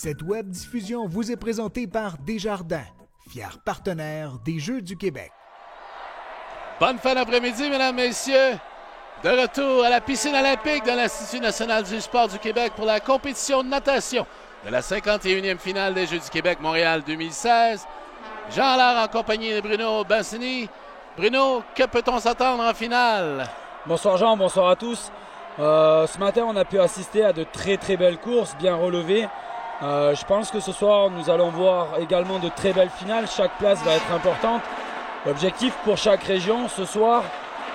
Cette web diffusion vous est présentée par Desjardins, fier partenaire des Jeux du Québec. Bonne fin d'après-midi, mesdames, messieurs. De retour à la piscine olympique de l'Institut national du sport du Québec pour la compétition de natation de la 51e finale des Jeux du Québec Montréal 2016. Jean Allard en compagnie de Bruno Bassini. Bruno, que peut-on s'attendre en finale? Bonsoir Jean, bonsoir à tous. Ce matin, on a pu assister à de très belles courses, bien relevées. Je pense que ce soir, nous allons voir également de très belles finales. Chaque place va être importante. L'objectif pour chaque région ce soir,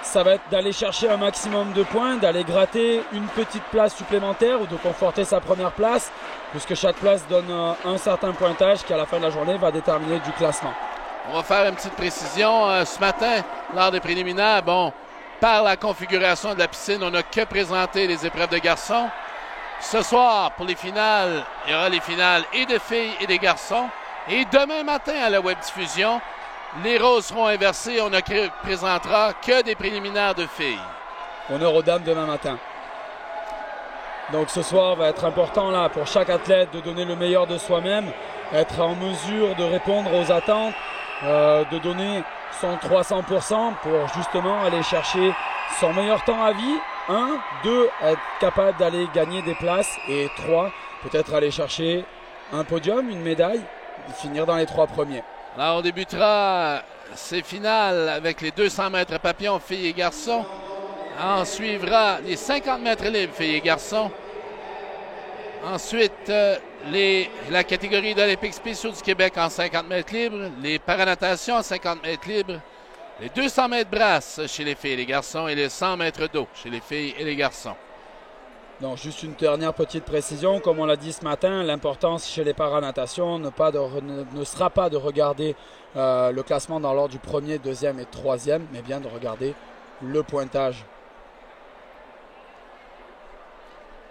ça va être d'aller chercher un maximum de points, d'aller gratter une petite place supplémentaire ou de conforter sa première place, puisque chaque place donne un certain pointage qui, à la fin de la journée, va déterminer du classement. On va faire une petite précision. Ce matin, lors des préliminaires, par la configuration de la piscine, on n'a que présenté les épreuves de garçons. Ce soir, pour les finales, il y aura les finales et de filles et des garçons. Et demain matin, à la web diffusion, les rôles seront inversés. On ne présentera que des préliminaires de filles. Honneur aux dames demain matin. Donc ce soir va être important là pour chaque athlète de donner le meilleur de soi-même, être en mesure de répondre aux attentes, de donner son 300% pour justement aller chercher son meilleur temps à vie. 1, 2, être capable d'aller gagner des places. Et 3, peut-être aller chercher un podium, une médaille, et finir dans les 3 premiers. Alors on débutera ces finales avec les 200 mètres papillons, filles et garçons. On suivra les 50 mètres libres, filles et garçons. Ensuite, la catégorie d'Olympiques spéciaux du Québec en 50 mètres libres, les paranatations en 50 mètres libres, les 200 mètres brasse chez les filles et les garçons et les 100 mètres d'eau chez les filles et les garçons. Donc, juste une dernière petite précision. Comme on l'a dit ce matin, l'importance chez les paranatations ne sera pas de regarder le classement dans l'ordre du premier, deuxième et troisième, mais bien de regarder le pointage.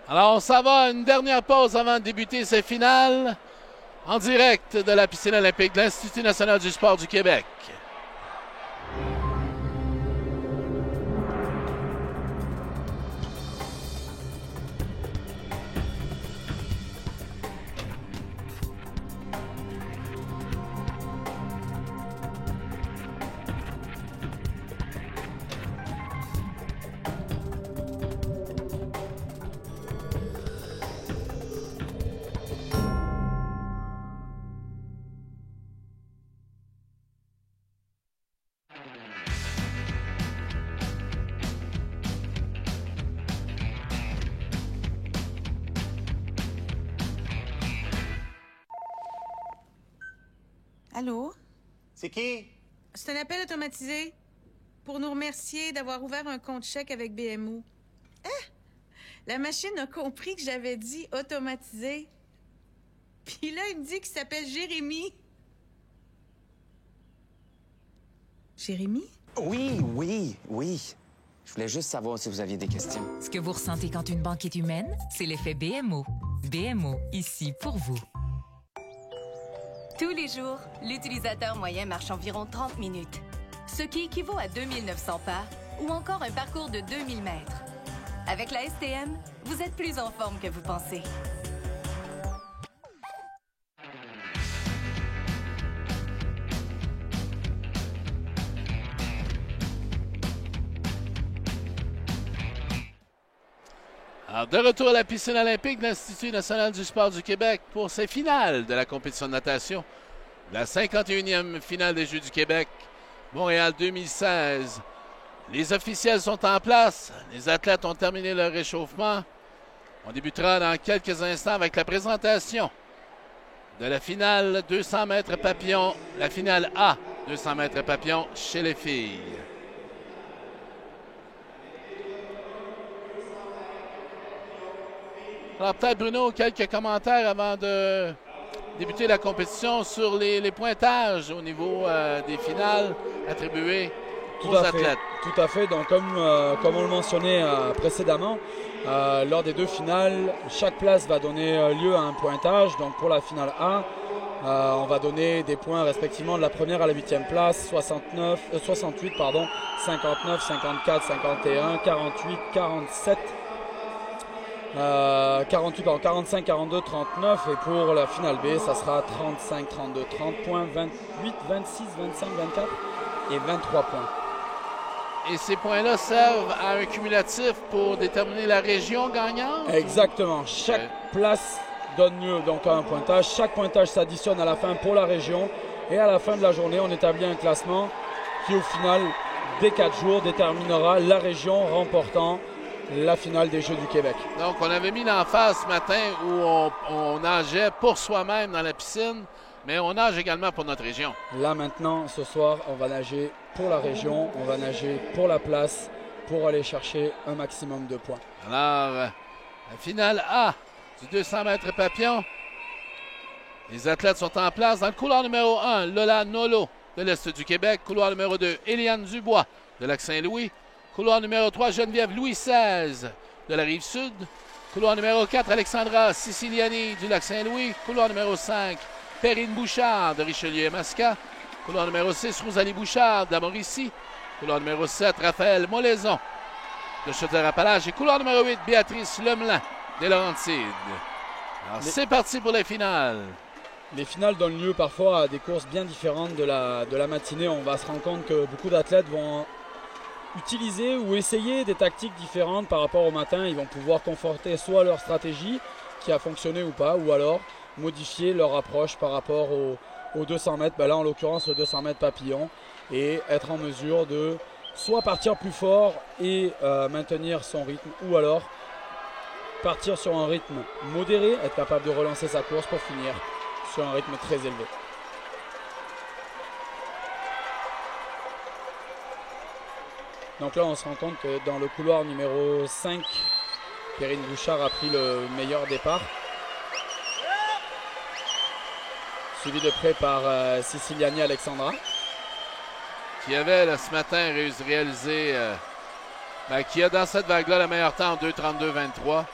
Alors, on s'en va à une dernière pause avant de débuter ces finales en direct de la piscine olympique de l'Institut national du sport du Québec. Allô? C'est qui? C'est un appel automatisé pour nous remercier d'avoir ouvert un compte chèque avec BMO. Ah! La machine a compris que j'avais dit automatisé. Puis là, il me dit qu'il s'appelle Jérémy. Jérémy? Oui. Je voulais juste savoir si vous aviez des questions. Ce que vous ressentez quand une banque est humaine, c'est l'effet BMO. BMO, ici pour vous. Tous les jours, l'utilisateur moyen marche environ 30 minutes, ce qui équivaut à 2900 pas ou encore un parcours de 2000 mètres. Avec la STM, vous êtes plus en forme que vous pensez. Alors, de retour à la piscine olympique de l'Institut national du sport du Québec pour ces finales de la compétition de natation. La 51e finale des Jeux du Québec, Montréal 2016. Les officiels sont en place. Les athlètes ont terminé leur réchauffement. On débutera dans quelques instants avec la présentation de la finale 200 mètres papillon, la finale A 200 mètres papillon chez les filles. Alors peut-être Bruno, quelques commentaires avant de débuter la compétition sur les pointages au niveau des finales attribuées aux athlètes. Tout à fait. Donc comme on le mentionnait précédemment, lors des 2 finales, chaque place va donner lieu à un pointage. Donc pour la finale A, on va donner des points respectivement de la première à la 8e place, 68, 59, 54, 51, 48, 47. 45, 42, 39. Et pour la finale B, ça sera 35, 32, 30 points, 28, 26, 25, 24 et 23 points. Et ces points-là servent à un cumulatif pour déterminer la région gagnante? Exactement. Chaque place donne lieu donc à un pointage. Chaque pointage s'additionne à la fin pour la région. Et à la fin de la journée, on établit un classement qui, au final, dès 4 jours, déterminera la région remportant la finale des Jeux du Québec. Donc, on avait mis l'emphase ce matin où on nageait pour soi-même dans la piscine, mais on nage également pour notre région. Là, maintenant, ce soir, on va nager pour la région, on va nager pour la place, pour aller chercher un maximum de points. Alors, la finale A du 200 mètres papillon. Les athlètes sont en place dans le couloir numéro 1, Lola Nolo de l'Est du Québec. Couloir numéro 2, Éliane Dubois de Lac-Saint-Louis. Couloir numéro 3, Geneviève Louis XVI de la Rive-Sud. Couloir numéro 4, Alexandra Siciliani du Lac-Saint-Louis. Couloir numéro 5, Perrine Bouchard de Richelieu et Masca. Couloir numéro 6, Rosalie Bouchard de la Mauricie. Couloir numéro 7, Raphaël Molaison de Chaudière-Appalaches. Et couloir numéro 8, Béatrice Lemelin des Laurentides. Alors, c'est parti pour les finales. Les finales donnent lieu parfois à des courses bien différentes de la matinée. On va se rendre compte que beaucoup d'athlètes vont utiliser ou essayer des tactiques différentes par rapport au matin. Ils vont pouvoir conforter soit leur stratégie qui a fonctionné ou pas, ou alors modifier leur approche par rapport aux 200 mètres. Là, en l'occurrence, le 200 mètres papillon, et être en mesure de soit partir plus fort et maintenir son rythme, ou alors partir sur un rythme modéré, être capable de relancer sa course pour finir sur un rythme très élevé. Donc là, on se rend compte que dans le couloir numéro 5, Perrine Bouchard a pris le meilleur départ. Suivi de près par Siciliani Alexandra. Qui avait là, ce matin réalisé, qui a dans cette vague-là le meilleur temps en 2:32-23.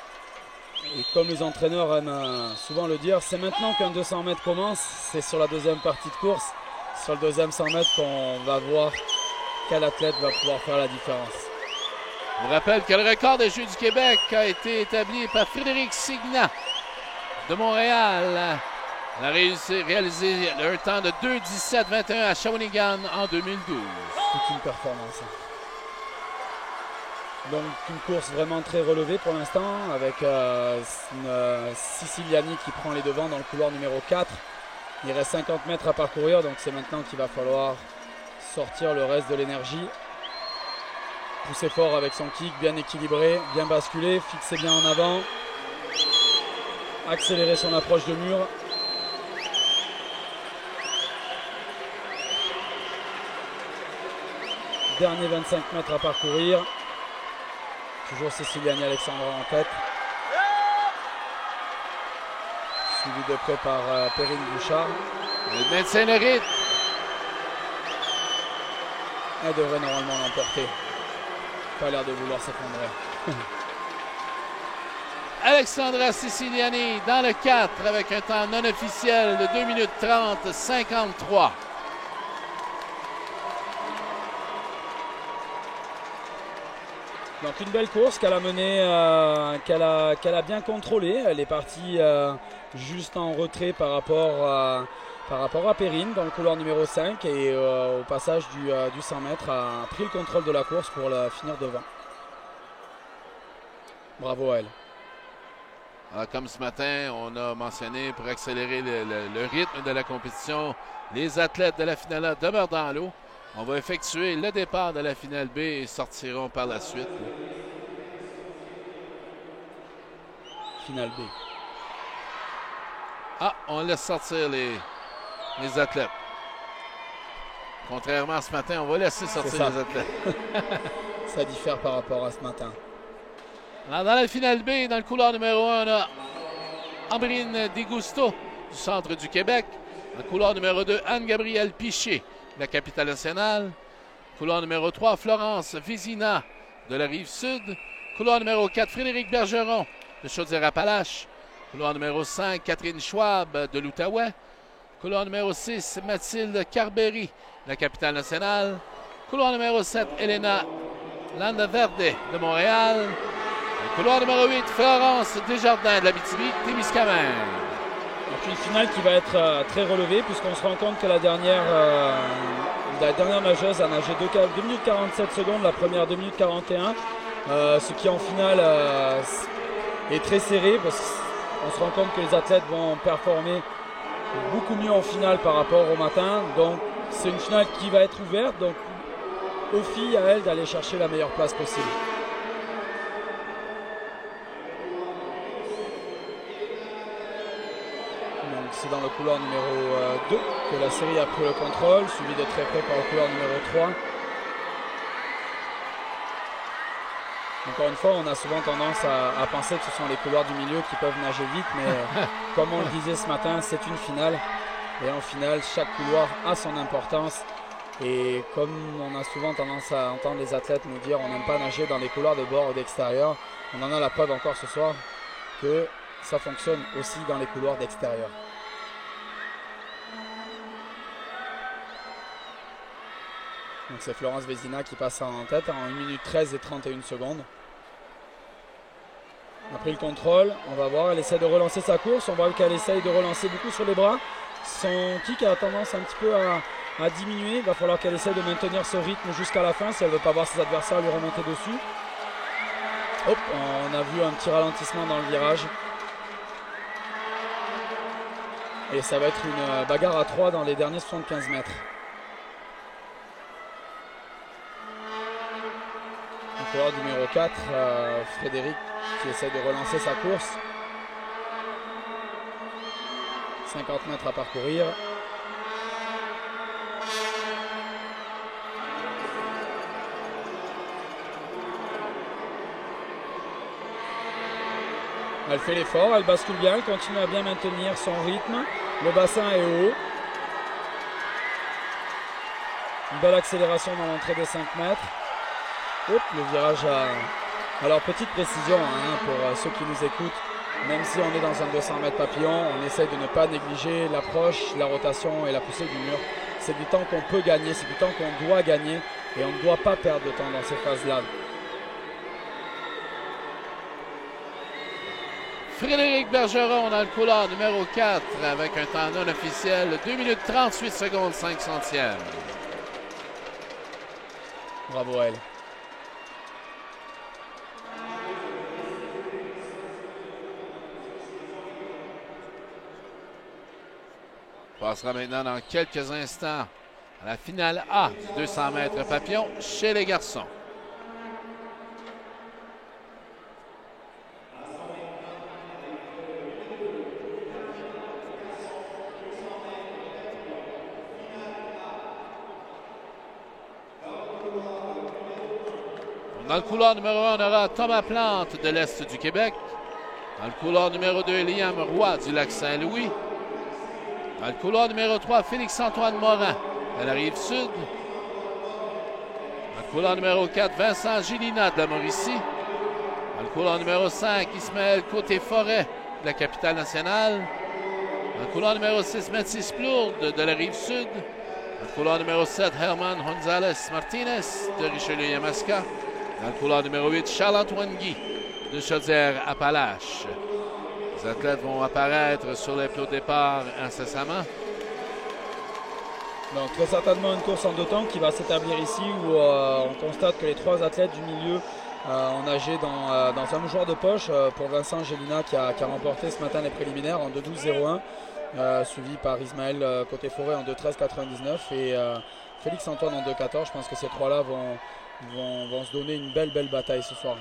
Et comme les entraîneurs aiment souvent le dire, c'est maintenant qu'un 200 mètres commence. C'est sur la deuxième partie de course, sur le deuxième 100 mètres, qu'on va voir quel athlète va pouvoir faire la différence. Je vous rappelle que le record des Jeux du Québec a été établi par Frédéric Signan de Montréal. Elle a réalisé un temps de 2:17-21 à Shawinigan en 2012. C'est une performance. Donc une course vraiment très relevée pour l'instant, avec Siciliani qui prend les devants dans le couloir numéro 4. Il reste 50 mètres à parcourir, donc c'est maintenant qu'il va falloir sortir le reste de l'énergie. Pousser fort avec son kick, bien équilibré, bien basculé, fixer bien en avant. Accélérer son approche de mur. Dernier 25 mètres à parcourir. Toujours Siciliani Alexandra en tête. Suivi de près par Perrine Bouchard. Elle maintient le rythme. Elle devrait normalement l'emporter. Pas l'air de vouloir s'effondrer. Alexandra Siciliani dans le 4 avec un temps non officiel de 2 minutes 30-53. Donc une belle course qu'elle a menée, qu'elle a bien contrôlée. Elle est partie juste en retrait par rapport à Perrine dans le couloir numéro 5 et au passage du 100 mètres a pris le contrôle de la course pour la finir devant. Bravo à elle. Alors, comme ce matin, on a mentionné pour accélérer le rythme de la compétition, les athlètes de la finale A demeurent dans l'eau. On va effectuer le départ de la finale B et sortiront par la suite. Finale B. Ah, on laisse sortir les athlètes. Contrairement à ce matin, on va laisser sortir les athlètes. Ça diffère par rapport à ce matin. Alors, dans la finale B, dans le couloir numéro 1, on a Ambrine Desgousteaux du centre du Québec. Dans le couloir numéro 2, Anne-Gabrielle Piché de la capitale nationale. Couloir numéro 3, Florence Vézina de la Rive-Sud. Couloir numéro 4, Frédéric Bergeron de Chaudière-Appalaches. Couloir numéro 5, Catherine Schwab de l'Outaouais. Couloir numéro 6, Mathilde Carberry de la capitale nationale. Couloir numéro 7, Elena Landaverde de Montréal. Le couloir numéro 8, Florence Desjardins de l'Abitibi-Témiscamingue. Donc une finale qui va être très relevée puisqu'on se rend compte que la dernière nageuse a nagé 2 minutes 47 secondes, la première 2 minutes 41, ce qui en finale est très serré parce qu'on se rend compte que les athlètes vont performer beaucoup mieux en finale par rapport au matin. Donc c'est une finale qui va être ouverte, donc aux filles à elles d'aller chercher la meilleure place possible. C'est dans le couloir numéro 2 que la série a pris le contrôle, suivi de très près par le couloir numéro 3. Encore une fois, on a souvent tendance à penser que ce sont les couloirs du milieu qui peuvent nager vite, mais comme on le disait ce matin, c'est une finale. Et en finale, chaque couloir a son importance. Et comme on a souvent tendance à entendre les athlètes nous dire on n'aime pas nager dans les couloirs de bord ou d'extérieur, on en a la preuve encore ce soir que ça fonctionne aussi dans les couloirs d'extérieur. Donc c'est Florence Vézina qui passe en tête en 1 minute 13 et 31 secondes. On a pris le contrôle, on va voir, elle essaie de relancer sa course, on voit qu'elle essaye de relancer beaucoup sur les bras. Son kick a tendance un petit peu à diminuer, il va falloir qu'elle essaie de maintenir ce rythme jusqu'à la fin si elle ne veut pas voir ses adversaires lui remonter dessus. Hop, on a vu un petit ralentissement dans le virage. Et ça va être une bagarre à 3 dans les derniers 75 mètres. Le coureur numéro 4, Frédéric, qui essaie de relancer sa course. 50 mètres à parcourir. Elle fait l'effort, elle bascule bien, elle continue à bien maintenir son rythme. Le bassin est haut. Une belle accélération dans l'entrée des 5 mètres. Hop, le virage a... Alors petite précision pour ceux qui nous écoutent, même si on est dans un 200 mètres papillon, on essaye de ne pas négliger l'approche, la rotation et la poussée du mur. C'est du temps qu'on peut gagner, c'est du temps qu'on doit gagner et on ne doit pas perdre de temps dans ces phases-là. Frédéric Bergeron dans le couloir numéro 4 avec un temps non officiel de 2 minutes 38 secondes 5 centièmes. Bravo à elle. On passera maintenant dans quelques instants à la finale A du 200 mètres papillon chez les garçons. Dans le couloir numéro 1, on aura Thomas Plante de l'Est du Québec. Dans le couloir numéro 2, Liam Roy du Lac-Saint-Louis. Dans le couloir numéro 3, Félix-Antoine Morin de la Rive-Sud. Dans le couloir numéro 4, Vincent Gélina de la Mauricie. Dans le couloir numéro 5, Ismaël Côté-Forêt de la Capitale-Nationale. Dans le couloir numéro 6, Mathis Plourde de la Rive-Sud. Dans le couloir numéro 7, Herman González Martinez de Richelieu-Yamaska. Dans le couloir numéro 8, Charles-Antoine Guy de Chaudière-Appalaches. Les athlètes vont apparaître sur les plots de départ incessamment. Donc très certainement une course en 2 temps qui va s'établir ici où on constate que les 3 athlètes du milieu ont nagé dans un mouchoir de poche pour Vincent Gélina qui a remporté ce matin les préliminaires en 2-12-01, suivi par Ismaël Côté-Forêt en 2-13-99 et Félix-Antoine en 2-14. Je pense que ces 3-là vont se donner une belle bataille ce soir.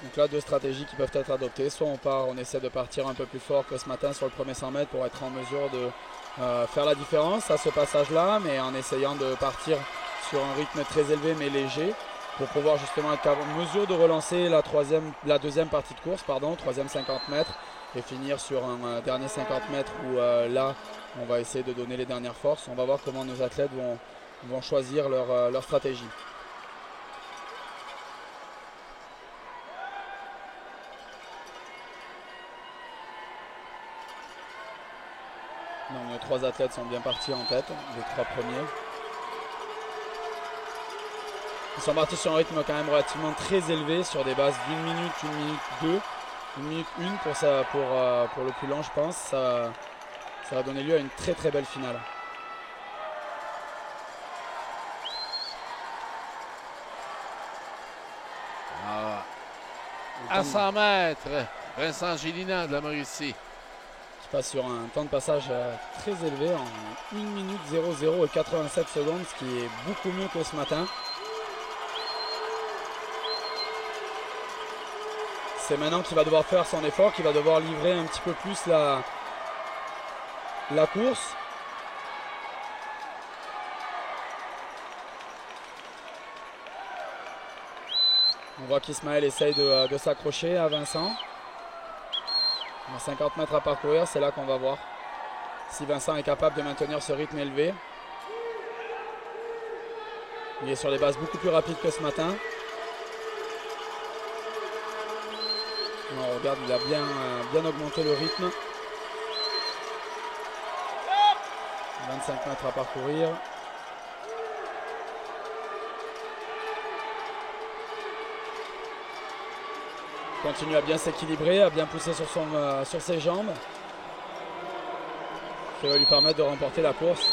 Donc là, 2 stratégies qui peuvent être adoptées. Soit on essaie de partir un peu plus fort que ce matin sur le premier 100 mètres pour être en mesure de faire la différence à ce passage-là, mais en essayant de partir sur un rythme très élevé mais léger pour pouvoir justement être en mesure de relancer la deuxième partie de course, troisième 50 mètres et finir sur un dernier 50 mètres où là, on va essayer de donner les dernières forces. On va voir comment nos athlètes vont choisir leur stratégie. Donc les 3 athlètes sont bien partis en tête, les 3 premiers. Ils sont partis sur un rythme quand même relativement très élevé, sur des bases d'1 minute, 1 minute 2, 1 minute 1 pour le plus long je pense. Ça va donner lieu à une très très belle finale. À 100 mètres, Vincent Gélina de la Mauricie. Qui passe sur un temps de passage très élevé en 1 minute 00 et 87 secondes, ce qui est beaucoup mieux que ce matin. C'est maintenant qu'il va devoir faire son effort, qu'il va devoir livrer un petit peu plus la course. On voit qu'Ismaël essaye de s'accrocher à Vincent. On a 50 mètres à parcourir, c'est là qu'on va voir si Vincent est capable de maintenir ce rythme élevé. Il est sur des bases beaucoup plus rapides que ce matin. On regarde, il a bien augmenté le rythme. 25 mètres à parcourir. Continue à bien s'équilibrer, à bien pousser sur ses jambes. Ça va lui permettre de remporter la course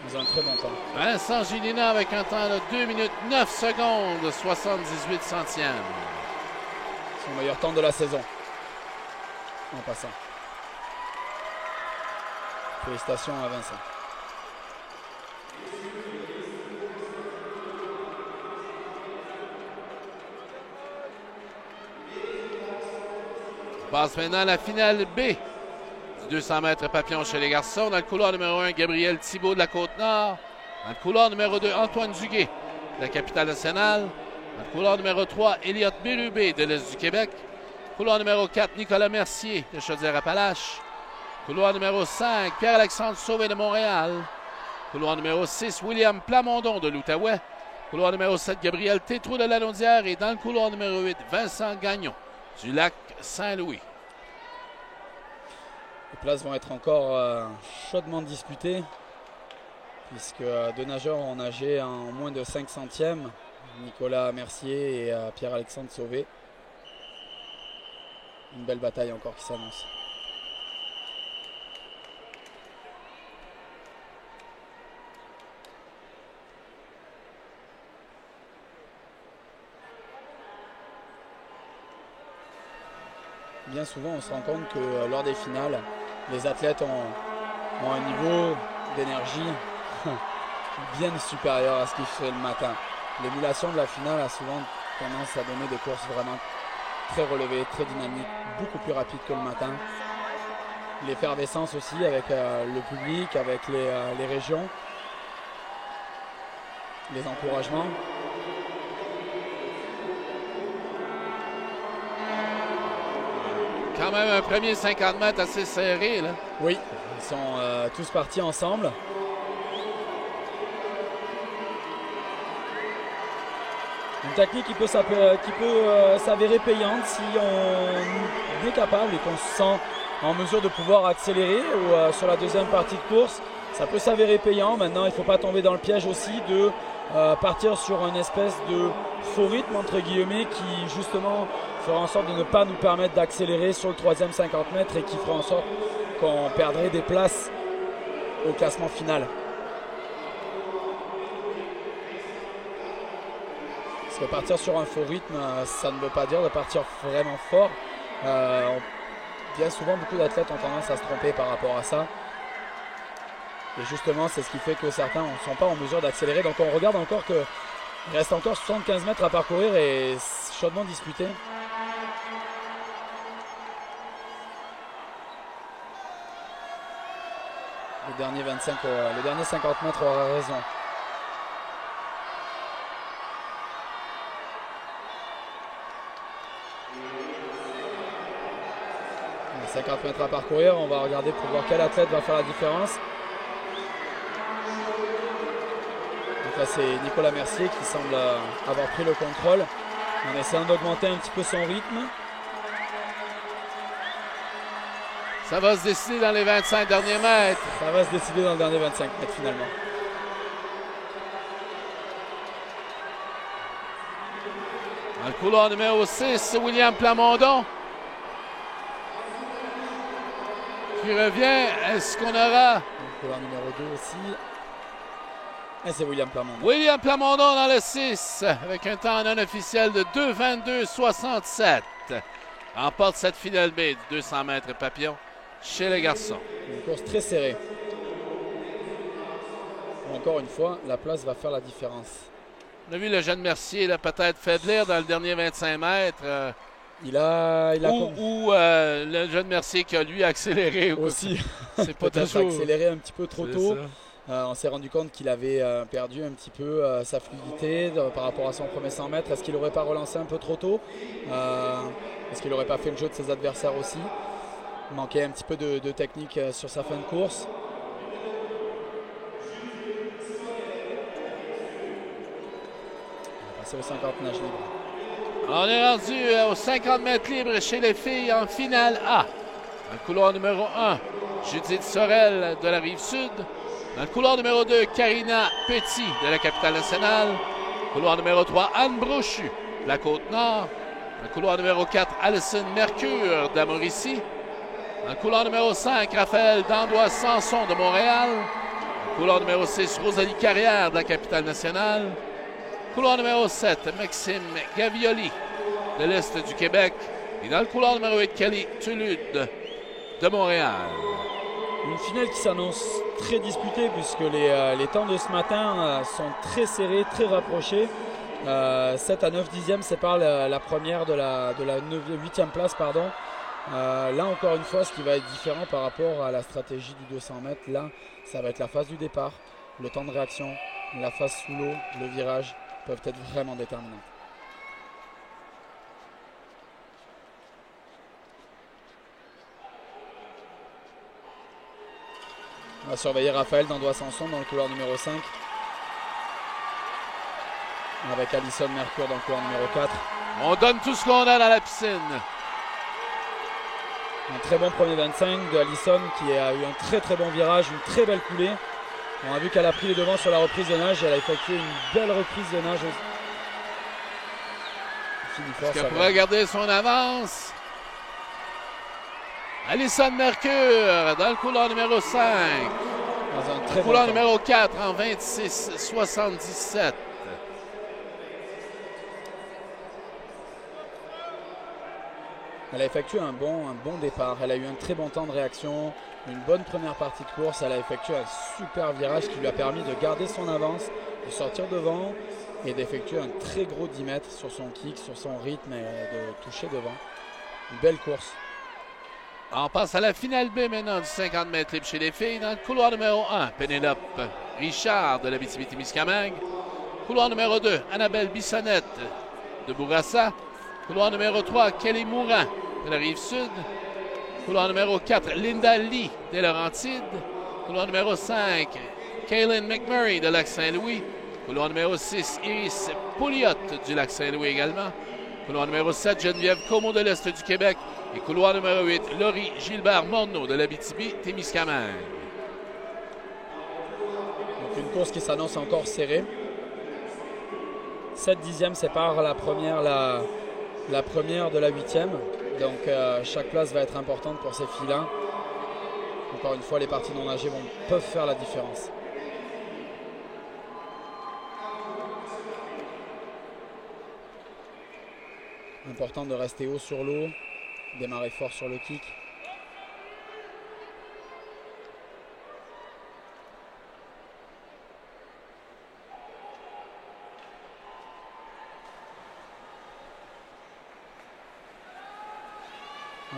dans un très bon temps. Vincent Gélina avec un temps de 2 minutes 9 secondes 78 centièmes. Son meilleur temps de la saison. En passant. Félicitations à Vincent. On passe maintenant à la finale B du 200 mètres papillon chez les garçons. Dans le couloir numéro 1, Gabriel Thibault de la Côte-Nord. Dans le couloir numéro 2, Antoine Duguay de la capitale nationale. Dans le couloir numéro 3, Elliott Bérubé de l'Est du Québec. Couloir numéro 4, Nicolas Mercier de Chaudière-Appalaches. Couloir numéro 5, Pierre-Alexandre Sauvé de Montréal. Couloir numéro 6, William Plamondon de l'Outaouais. Couloir numéro 7, Gabriel Tétrault de la Naudière. Et dans le couloir numéro 8, Vincent Gagnon du lac Saint-Louis. Les places vont être encore chaudement disputées, puisque 2 nageurs ont nagé en moins de 5 centièmes. Nicolas Mercier et Pierre-Alexandre Sauvé. Une belle bataille encore qui s'annonce. Bien souvent, on se rend compte que lors des finales, les athlètes ont un niveau d'énergie bien supérieur à ce qu'ils faisaient le matin. L'émulation de la finale a souvent tendance à donner des courses vraiment très relevées, très dynamiques, beaucoup plus rapides que le matin. L'effervescence aussi avec le public, avec les régions, les encouragements. Quand même un premier 50 mètres assez serré, là. Oui, ils sont tous partis ensemble. Une technique qui peut s'avérer payante si on est capable et qu'on se sent en mesure de pouvoir accélérer ou sur la deuxième partie de course. Ça peut s'avérer payant. Maintenant, il ne faut pas tomber dans le piège aussi de partir sur une espèce de faux rythme, entre guillemets, qui justement fera en sorte de ne pas nous permettre d'accélérer sur le troisième 50 mètres et qui fera en sorte qu'on perdrait des places au classement final. Parce que partir sur un faux rythme, ça ne veut pas dire de partir vraiment fort. Bien souvent, beaucoup d'athlètes ont tendance à se tromper par rapport à ça. Et justement, c'est ce qui fait que certains ne sont pas en mesure d'accélérer. Donc on regarde encore qu'il reste encore 75 mètres à parcourir et chaudement disputé. Le dernier 50 mètres aura raison. Il y a 50 mètres à parcourir, on va regarder pour voir quel athlète va faire la différence. Donc là c'est Nicolas Mercier qui semble avoir pris le contrôle en essayant d'augmenter un petit peu son rythme. Ça va se décider dans les 25 derniers mètres. Ça va se décider dans le dernier 25 mètres finalement. Dans le couloir numéro 6, William Plamondon qui revient. Est-ce qu'on aura... Le couloir numéro 2 aussi. Et c'est William Plamondon. William Plamondon dans le 6 avec un temps non officiel de 2:22:67. Remporte cette finale B du 200 mètres papillon chez les garçons. Une course très serrée. Encore une fois, la place va faire la différence. On a vu le jeune Mercier là, peut-être faiblir dans le dernier 25 mètres. Le jeune Mercier qui a lui accéléré aussi. C'est pas peut-être toujours accéléré un petit peu trop tôt. Ça. On s'est rendu compte qu'il avait perdu un petit peu sa fluidité par rapport à son premier 100 mètres. Est-ce qu'il n'aurait pas relancé un peu trop tôt? Est-ce qu'il n'aurait pas fait le jeu de ses adversaires aussi? Il manquait un petit peu de technique sur sa fin de course. On va passer aux 50 nages libres. On est rendu aux 50 mètres libres chez les filles en finale A. Dans le couloir numéro 1, Judith Sorel de la Rive-Sud. Dans le couloir numéro 2, Karina Petit de la Capitale-Nationale. Couloir numéro 3, Anne Brochu de la Côte-Nord. Dans le couloir numéro 4, Alison Mercure de la Mauricie. Dans le couloir numéro 5, Raphaël Dandois-Sanson de Montréal. Dans le couloir numéro 6, Rosalie Carrière de la Capitale-Nationale. Couloir numéro 7, Maxime Gavioli de l'Est du Québec. Et dans le couloir numéro 8, Kelly Tulude de Montréal. Une finale qui s'annonce très disputée puisque les temps de ce matin sont très serrés, très rapprochés. 7 à 9 dixièmes séparent la première de la 8e place. Là encore une fois, ce qui va être différent par rapport à la stratégie du 200 mètres, là ça va être la phase du départ, le temps de réaction, la phase sous l'eau, le virage peuvent être vraiment déterminants. On va surveiller Raphaël Dandois-Sanson dans le couloir numéro 5. Avec Alison Mercure dans le couloir numéro 4. On donne tout ce qu'on a dans la piscine. Un très bon premier 25 de Alison qui a eu un très très bon virage, une très belle coulée. On a vu qu'elle a pris les devants sur la reprise de nage. Elle a effectué une belle reprise de nage. Est-ce qu'elle pourrait garder son avance? Alison Mercure dans le couloir numéro 5. Dans un très couloir bon numéro 4 en 26:77. Elle a effectué un bon départ. Elle a eu un très bon temps de réaction, une bonne première partie de course. Elle a effectué un super virage qui lui a permis de garder son avance, de sortir devant et d'effectuer un très gros 10 mètres sur son kick, sur son rythme et de toucher devant. Une belle course. On passe à la finale B maintenant du 50 mètres libre chez les filles. Dans le couloir numéro 1, Pénélope Richard de l'Abitibi-Témiscamingue. Couloir numéro 2, Annabelle Bissonnette de Bourassa. Couloir numéro 3, Kelly Mourant de la Rive-Sud. Couloir numéro 4, Linda Lee des Laurentides. Couloir numéro 5, Kaylin McMurray de Lac-Saint-Louis. Couloir numéro 6, Iris Pouliot du Lac-Saint-Louis également. Couloir numéro 7, Geneviève Como de l'Est du Québec. Et couloir numéro 8, Laurie Gilbert-Morneau de l'Abitibi-Témiscamingue. Donc une course qui s'annonce encore serrée. 7 dixièmes séparent la première de la 8e. Donc chaque place va être importante pour ces filles-là. Encore une fois, les parties non nagées peuvent faire la différence. Important de rester haut sur l'eau, démarrer fort sur le kick.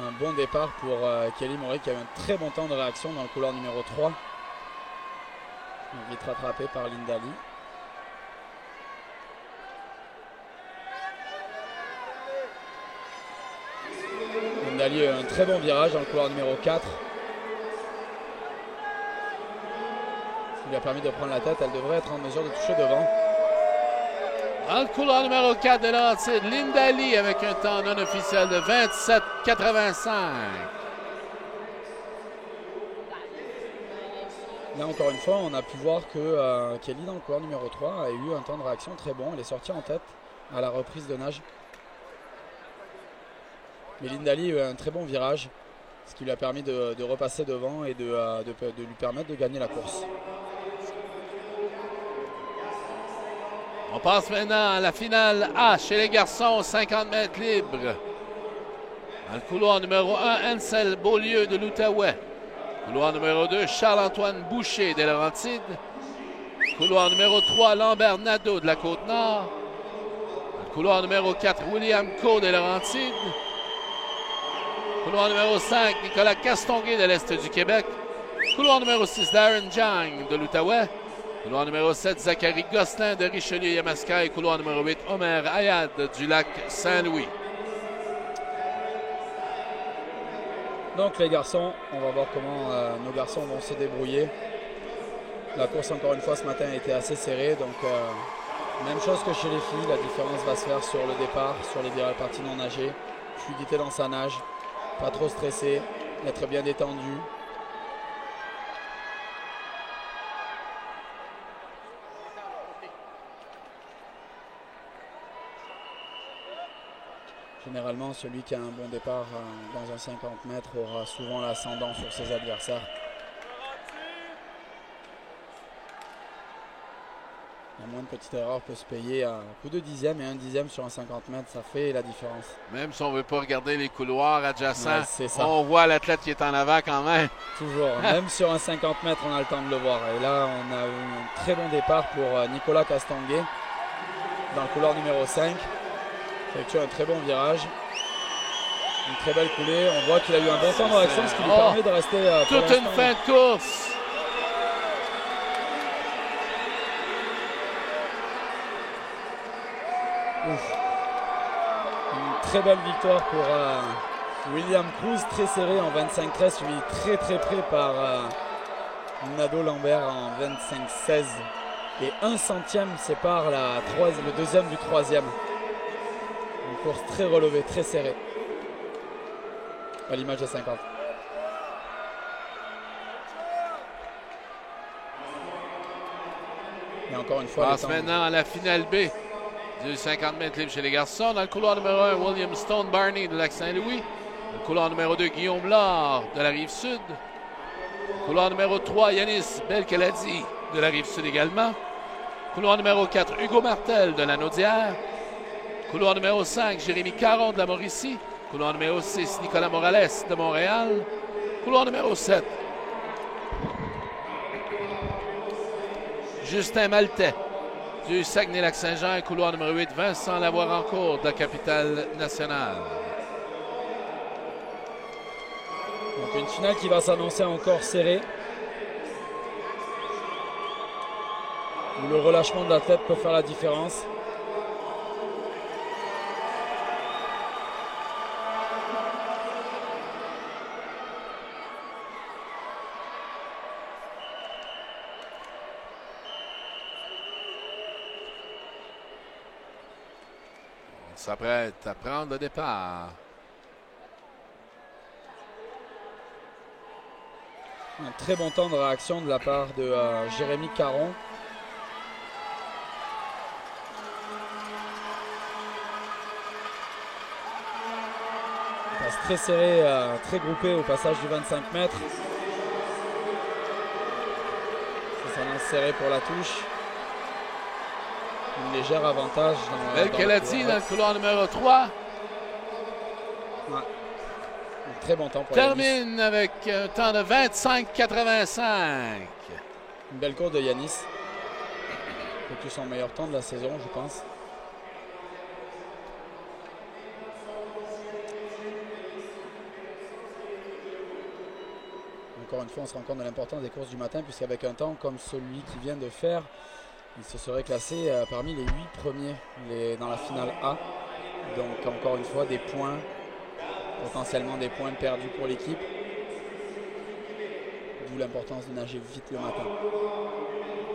Un bon départ pour Kelly Mourant qui a eu un très bon temps de réaction dans le couloir numéro 3. Vite rattrapé par Linda Lee. Linda Lee a eu un très bon virage dans le couloir numéro 4. Ce qui lui a permis de prendre la tête. Elle devrait être en mesure de toucher devant. Dans le couloir numéro 4 de Laurentides, Linda Lee avec un temps non officiel de 27:85. Là, encore une fois, on a pu voir que Kelly, dans le couloir numéro 3, a eu un temps de réaction très bon. Elle est sortie en tête à la reprise de nage. Mais Lindali a eu un très bon virage, ce qui lui a permis de repasser devant et de lui permettre de gagner la course. On passe maintenant à la finale A chez les garçons, 50 mètres libres. Dans le couloir numéro 1, Ansel Beaulieu de l'Outaouais. Couloir numéro 2, Charles-Antoine Boucher des Laurentides. Couloir numéro 3, Lambert Nadeau de la Côte-Nord. Couloir numéro 4, William Coe des Laurentides. Couloir numéro 5, Nicolas Castonguay de l'Est du Québec. Couloir numéro 6, Darren Jang de l'Outaouais. Couloir numéro 7, Zachary Gosselin de Richelieu-Yamaska. Et couloir numéro 8, Omer Ayad du lac Saint-Louis. Donc les garçons, on va voir comment nos garçons vont se débrouiller. La course, encore une fois, ce matin a été assez serrée. Donc même chose que chez les filles, la différence va se faire sur le départ, sur les parties non nagées. Fluidité dans sa nage, pas trop stressé, être bien détendu. Généralement, celui qui a un bon départ dans un 50 mètres aura souvent l'ascendant sur ses adversaires. La moindre petite erreur peut se payer à un coup de dixième et un dixième sur un 50 mètres, ça fait la différence. Même si on ne veut pas regarder les couloirs adjacents, ouais, on voit l'athlète qui est en avant quand même. Toujours, même sur un 50 mètres, on a le temps de le voir. Et là, on a eu un très bon départ pour Nicolas Castonguay dans le couloir numéro 5. Effectue un très bon virage, une très belle coulée. On voit qu'il a eu un bon temps de réaction, ce qui lui permet de rester toute une fin de course. Ouf. Une très belle victoire pour William Cruz, très serré en 25-13, suivi très près par Nadeau Lambert en 25-16. Et 1 centième sépare le deuxième du troisième. Une course très relevée, très serrée. À l'image de 50. Et encore une fois, passe maintenant à la finale B du 50 mètres libre chez les garçons. Dans le couloir numéro 1, William Stone Barney de Lac-Saint-Louis. Le couloir numéro 2, Guillaume Laure de la Rive-Sud. Couloir numéro 3, Yanis Belkaladi de la Rive-Sud également. Couloir numéro 4, Hugo Martel de la Naudière. Couloir numéro 5, Jérémy Caron de la Mauricie. Couloir numéro 6, Nicolas Morales de Montréal. Couloir numéro 7, Justin Maltais du Saguenay-Lac-Saint-Jean. Et couloir numéro 8, Vincent Lavoie-Rancourt de la capitale nationale. Donc une finale qui va s'annoncer encore serrée. Où le relâchement de la tête peut faire la différence. On s'apprête à prendre le départ. Un très bon temps de réaction de la part de Jérémy Caron. Il passe très serré, très groupé au passage du 25 mètres. Ça s'annonce serré pour la touche. Une légère avantage. Belkaladi dans le couloir numéro 3. Ouais. Un très bon temps pour Termine Yanis. avec un temps de 25,85. Une belle course de Yanis. C'est son meilleur temps de la saison, je pense. Encore une fois, on se rend compte de l'importance des courses du matin, puisqu'avec un temps comme celui qu'il vient de faire, il se serait classé parmi les 8 premiers dans la finale A. Donc encore une fois, des points, potentiellement des points perdus pour l'équipe. D'où l'importance de nager vite le matin.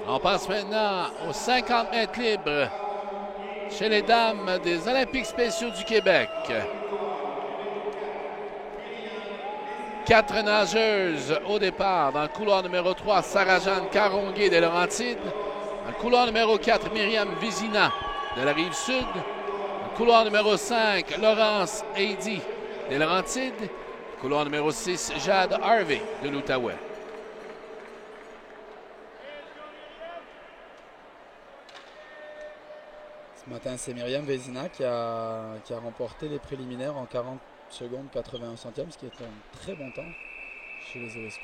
On passe maintenant aux 50 mètres libres chez les dames des Olympiques spéciaux du Québec. 4 nageuses au départ. Dans le couloir numéro 3, Sarah-Jeanne Caronguay des Laurentides. Dans le couloir numéro 4, Myriam Vézina de la Rive-Sud. Dans le couloir numéro 5, Laurence Heidi des Laurentides. Couloir numéro 6, Jade Harvey de l'Outaouais. Ce matin, c'est Myriam Vézina qui a remporté les préliminaires en 40 secondes 81 centièmes, ce qui est un très bon temps chez les OSQ.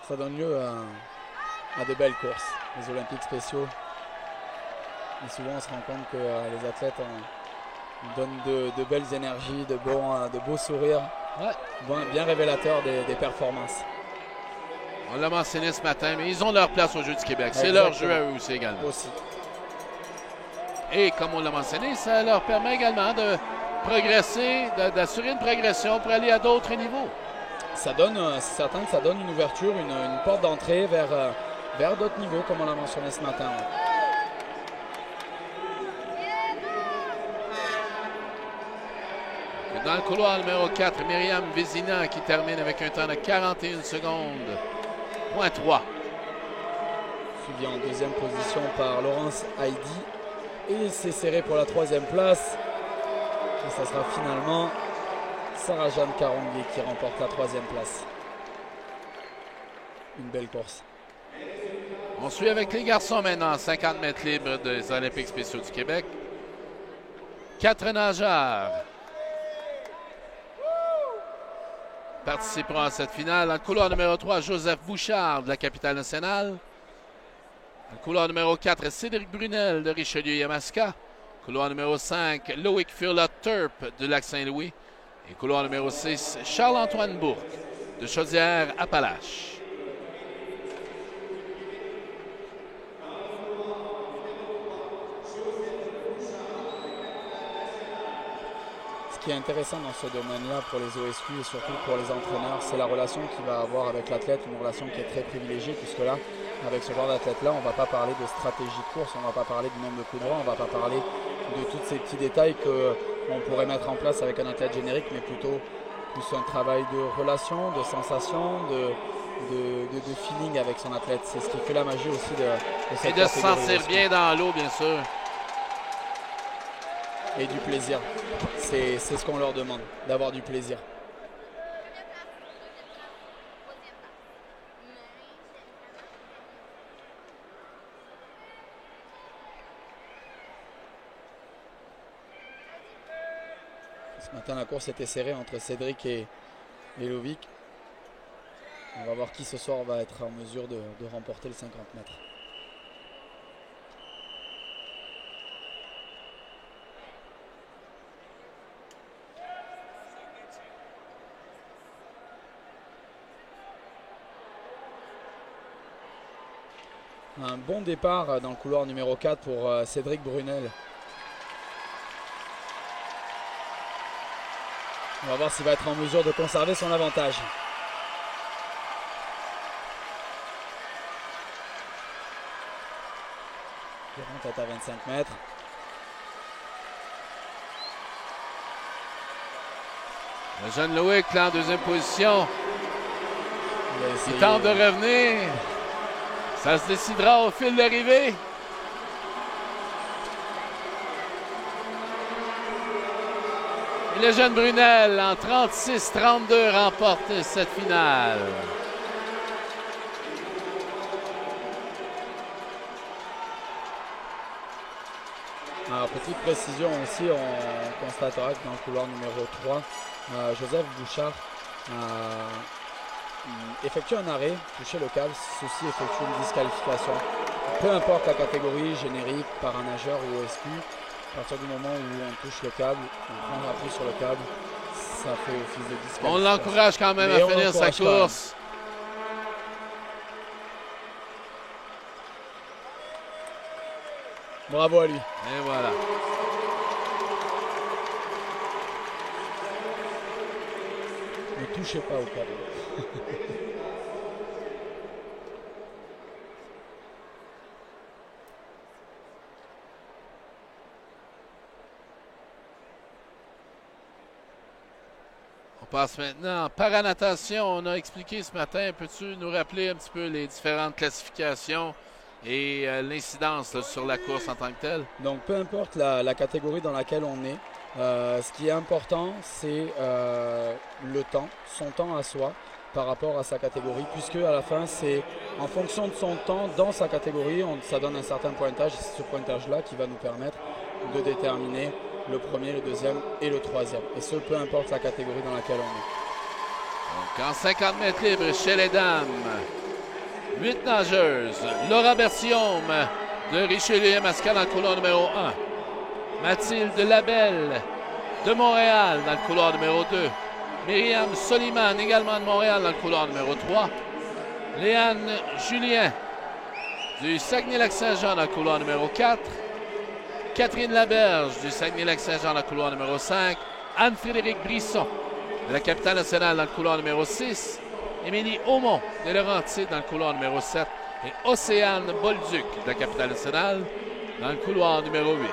Ça donne lieu à de belles courses, les Olympiques spéciaux. Et souvent, on se rend compte que les athlètes donnent de belles énergies, de beaux sourires, bien révélateurs des performances. On l'a mentionné ce matin, mais ils ont leur place au Jeux du Québec. C'est leur jeu à eux aussi également. Et comme on l'a mentionné, ça leur permet également de progresser, d'assurer une progression pour aller à d'autres niveaux. C'est certain que ça donne une ouverture, une porte d'entrée vers d'autres niveaux, comme on l'a mentionné ce matin. Dans le couloir numéro 4, Myriam Vézina qui termine avec un temps de 41 secondes. Point 3. Suivi en deuxième position par Laurence Heidi. Et c'est serré pour la troisième place. Et ça sera finalement Sarah-Jeanne Caronguay qui remporte la troisième place. Une belle course. On suit avec les garçons maintenant, 50 mètres libres des Olympiques spéciaux du Québec. 4 nageurs participeront à cette finale. Dans le couloir numéro 3, Joseph Bouchard de la Capitale-Nationale. Dans le couloir numéro 4, Cédric Brunel de Richelieu-Yamaska. Couloir numéro 5, Loïc Furlot-Turp de Lac-Saint-Louis. Et couloir numéro 6, Charles-Antoine Bourque de Chaudière-Appalaches. Ce qui est intéressant dans ce domaine-là pour les OSQ et surtout pour les entraîneurs, c'est la relation qu'il va avoir avec l'athlète, une relation qui est très privilégiée puisque là, avec ce genre d'athlète-là, on ne va pas parler de stratégie de course, on ne va pas parler du nombre de coups droits, on ne va pas parler de tous ces petits détails qu'on pourrait mettre en place avec un athlète générique, mais plutôt plus un travail de relation, de sensation, de feeling avec son athlète. C'est ce qui fait la magie aussi de cette catégorie. Et de se sentir bien dans l'eau, bien sûr. Et du plaisir. C'est ce qu'on leur demande, d'avoir du plaisir. Ce matin, la course était serrée entre Cédric et Lovic. On va voir qui ce soir va être en mesure de remporter le 50 mètres. Un bon départ dans le couloir numéro 4 pour Cédric Brunel. On va voir s'il va être en mesure de conserver son avantage. Il remonte à 25 mètres. Le jeune Loïc là en deuxième position. Il tente de revenir. Ça se décidera au fil d'arrivée. Et le jeune Brunel, en 36-32, remporte cette finale. Alors, petite précision aussi, on constatera que dans le couloir numéro 3, Joseph Bouchard effectue un arrêt, toucher le câble, ceci effectue une disqualification. Peu importe la catégorie, générique, par un nageur ou OSQ, à partir du moment où on touche le câble, on prend un appui sur le câble, ça fait office de disqualification. On l'encourage quand même à finir sa course. Bravo à lui. Et voilà. Ne touchez pas au câble. passe maintenant en paranatation. On a expliqué ce matin. Peux-tu nous rappeler un petit peu les différentes classifications et l'incidence sur la course en tant que telle? Donc, peu importe la catégorie dans laquelle on est, ce qui est important, c'est le temps, son temps à soi par rapport à sa catégorie, puisque à la fin, c'est en fonction de son temps dans sa catégorie, ça donne un certain pointage. C'est ce pointage-là qui va nous permettre de déterminer le premier, le deuxième et le troisième. Et ce, peu importe la catégorie dans laquelle on est. Donc, en 50 mètres libres chez les dames, 8 nageuses. Laura Berthiaume de Richelieu-Yamaska dans le couloir numéro 1. Mathilde Labelle de Montréal dans le couloir numéro 2. Myriam Soliman également de Montréal dans le couloir numéro 3. Léane Julien du Saguenay-Lac-Saint-Jean dans le couloir numéro 4. Catherine Laberge du Saguenay-Lac-Saint-Jean dans le couloir numéro 5. Anne-Frédérique Brisson de la capitale nationale dans le couloir numéro 6. Émilie Aumont de Laurentides dans le couloir numéro 7. Et Océane Bolduc de la capitale nationale dans le couloir numéro 8.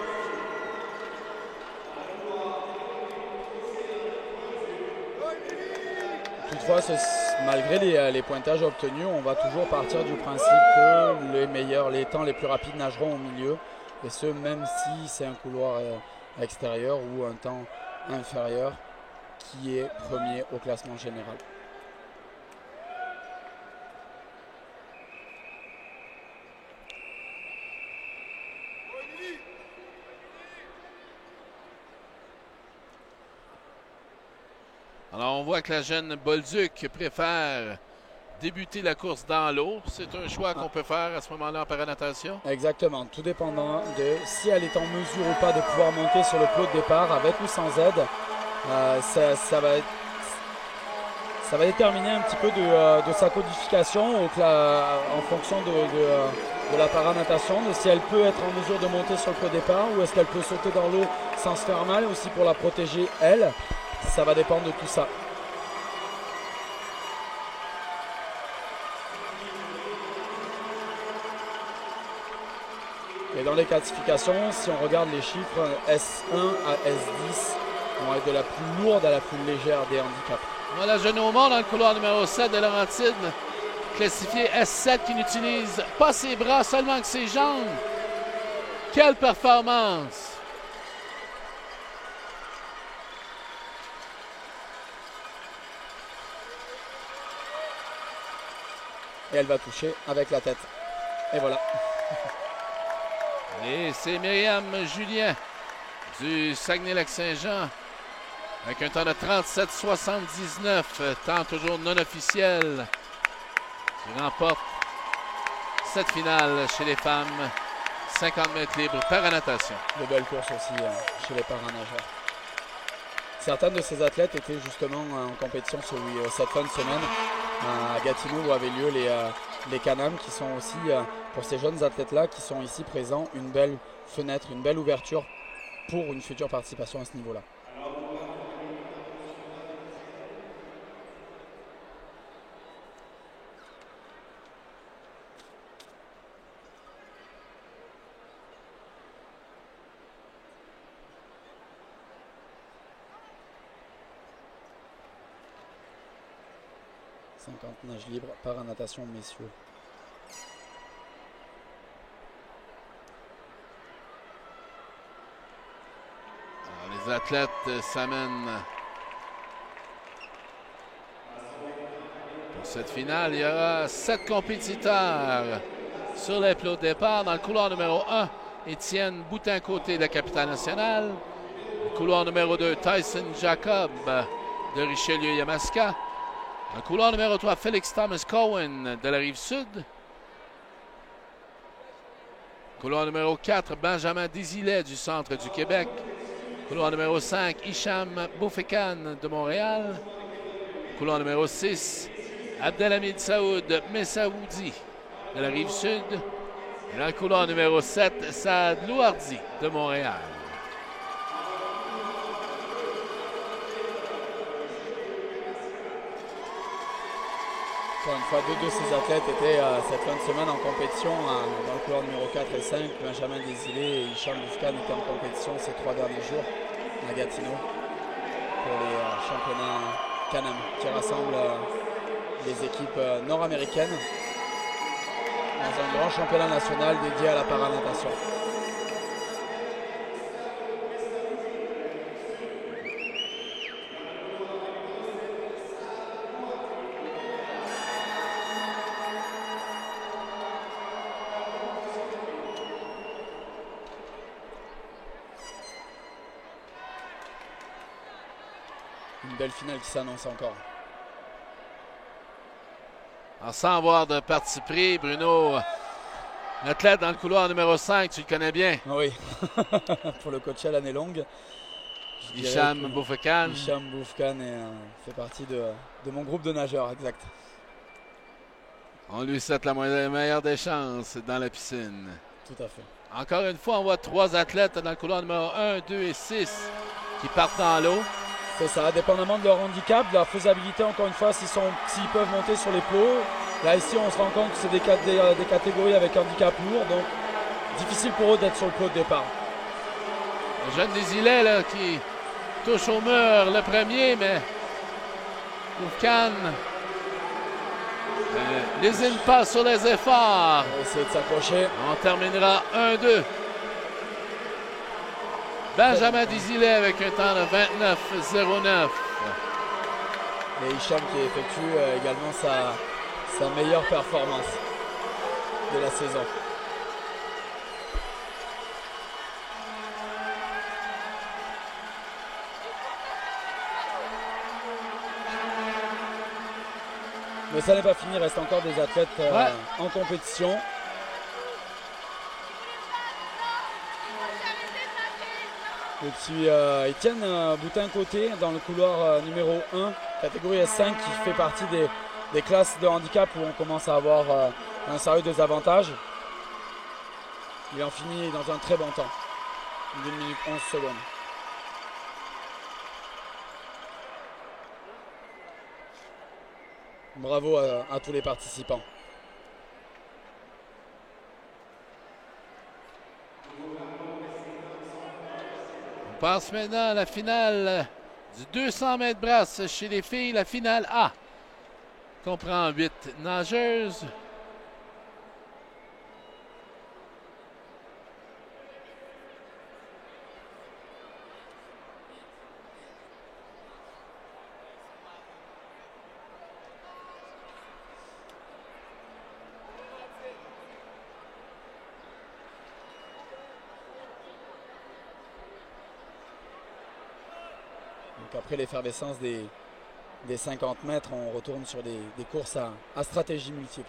Toutefois, malgré les pointages obtenus, on va toujours partir du principe que les temps les plus rapides nageront au milieu. Et ce, même si c'est un couloir extérieur ou un temps inférieur qui est premier au classement général. Alors, on voit que la jeune Bolduc préfère débuter la course dans l'eau. C'est un choix qu'on peut faire à ce moment-là en paranatation? Exactement, tout dépendant de si elle est en mesure ou pas de pouvoir monter sur le plot de départ avec ou sans aide. Ça va déterminer un petit peu de sa codification en fonction de la paranatation, de si elle peut être en mesure de monter sur le plot de départ ou est-ce qu'elle peut sauter dans l'eau sans se faire mal, aussi pour la protéger elle. Ça va dépendre de tout ça. Et dans les classifications, si on regarde les chiffres, S1 à S10 vont être de la plus lourde à la plus légère des handicaps. Voilà, jeune Aumont dans le couloir numéro 7 de Laurentides, classifié S7, qui n'utilise pas ses bras, seulement que ses jambes. Quelle performance! Et elle va toucher avec la tête. Et voilà. Et c'est Myriam Julien du Saguenay-Lac-Saint-Jean avec un temps de 37,79, temps toujours non officiel, qui remporte cette finale chez les femmes, 50 mètres libres paranatation. De belles courses aussi chez les paranageurs. Certaines de ces athlètes étaient justement en compétition cette fin de semaine à Gatineau où avaient lieu les Can-Am, qui sont aussi, pour ces jeunes athlètes-là qui sont ici présents, une belle fenêtre, une belle ouverture pour une future participation à ce niveau-là. Nage libre, paranatation, messieurs. Alors, les athlètes s'amènent pour cette finale. Il y aura 7 compétiteurs sur les plots de départ. Dans le couloir numéro 1, Étienne Boutin-Côté de la capitale nationale. Le couloir numéro 2, Tyson Jacob de Richelieu-Yamaska. Le couloir numéro 3, Félix Thomas Cohen de la Rive-Sud. Couloir numéro 4, Benjamin Désilet du centre du Québec. Couloir numéro 5, Hicham Boufekan de Montréal. Couloir numéro 6, Abdelhamid Saoud Messaoudi de la Rive-Sud. Et dans le couloir numéro 7, Saad Louardi de Montréal. Encore une fois, deux de ces athlètes étaient cette fin de semaine en compétition dans le couloir numéro 4 et 5. Benjamin Désilé et Hicham Boufekan étaient en compétition ces 3 derniers jours à Gatineau pour les championnats Can-Am qui rassemble les équipes nord-américaines dans un grand championnat national dédié à la paranatation. Une belle finale qui s'annonce encore. Alors, sans avoir de parti pris, Bruno, l'athlète dans le couloir numéro 5, tu le connais bien. Oui, pour le coacher l'année longue. Hicham Boufkhan. Hicham Boufkhan fait partie de mon groupe de nageurs, exact. On lui souhaite la meilleure des chances dans la piscine. Tout à fait. Encore une fois, on voit 3 athlètes dans le couloir numéro 1, 2 et 6 qui partent dans l'eau. C'est ça, dépendamment de leur handicap, de leur faisabilité, encore une fois, s'ils peuvent monter sur les plots. Là, ici, on se rend compte que c'est des catégories avec handicap lourd, donc difficile pour eux d'être sur le plot de départ. Le jeune Désilet là, qui touche au mur le premier, mais Boufkhan lésine pas sur les efforts. On va essayer de s'accrocher. On terminera 1-2. Benjamin Désilet avec un temps de 29,09. Et Hicham qui effectue également sa meilleure performance de la saison. Mais ça n'est pas fini, il reste encore des athlètes en compétition. Et puis Étienne Boutin-Côté dans le couloir numéro 1, catégorie S5, qui fait partie des classes de handicap où on commence à avoir un sérieux désavantage. Il en finit dans un très bon temps, 1 minute 11 secondes. Bravo à tous les participants. On passe maintenant à la finale du 200 mètres brasse chez les filles, la finale A. Comprend 8 nageuses. Donc après l'effervescence des 50 mètres, on retourne sur des courses à stratégie multiple.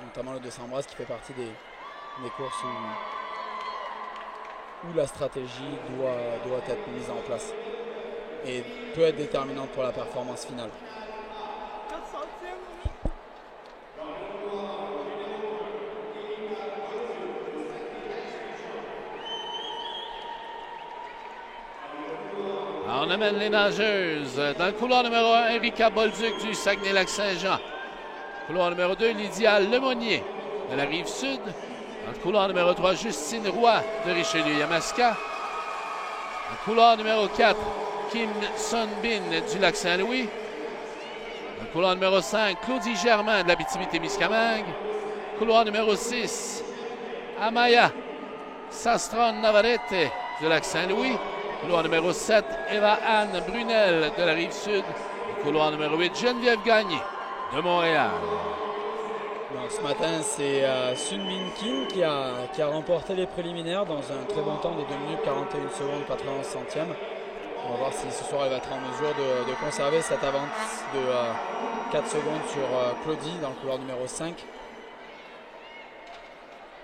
Notamment le 200 brasses qui fait partie des courses où la stratégie doit être mise en place et peut être déterminante pour la performance finale. On amène les nageuses dans le couloir numéro 1, Erika Bolduc du Saguenay-Lac-Saint-Jean. Couloir numéro 2, Lydia Lemonnier de la Rive-Sud. Dans le couloir numéro 3, Justine Roy de Richelieu-Yamaska. Dans le couloir numéro 4, Kim Sun-Bin du Lac-Saint-Louis. Dans le couloir numéro 5, Claudie Germain de l'Abitibi-Témiscamingue. Couloir numéro 6, Amaya Sastron Navarrete du Lac-Saint-Louis. Couloir numéro 7, Eva-Anne Brunel de la Rive-Sud. Couloir numéro 8, Geneviève Gagné de Montréal. Donc, ce matin, c'est Sun Min Kim qui a remporté les préliminaires dans un très bon temps de 2 minutes 41 secondes 91 centièmes. On va voir si ce soir elle va être en mesure de conserver cette avance de 4 secondes sur Claudie dans le couloir numéro 5.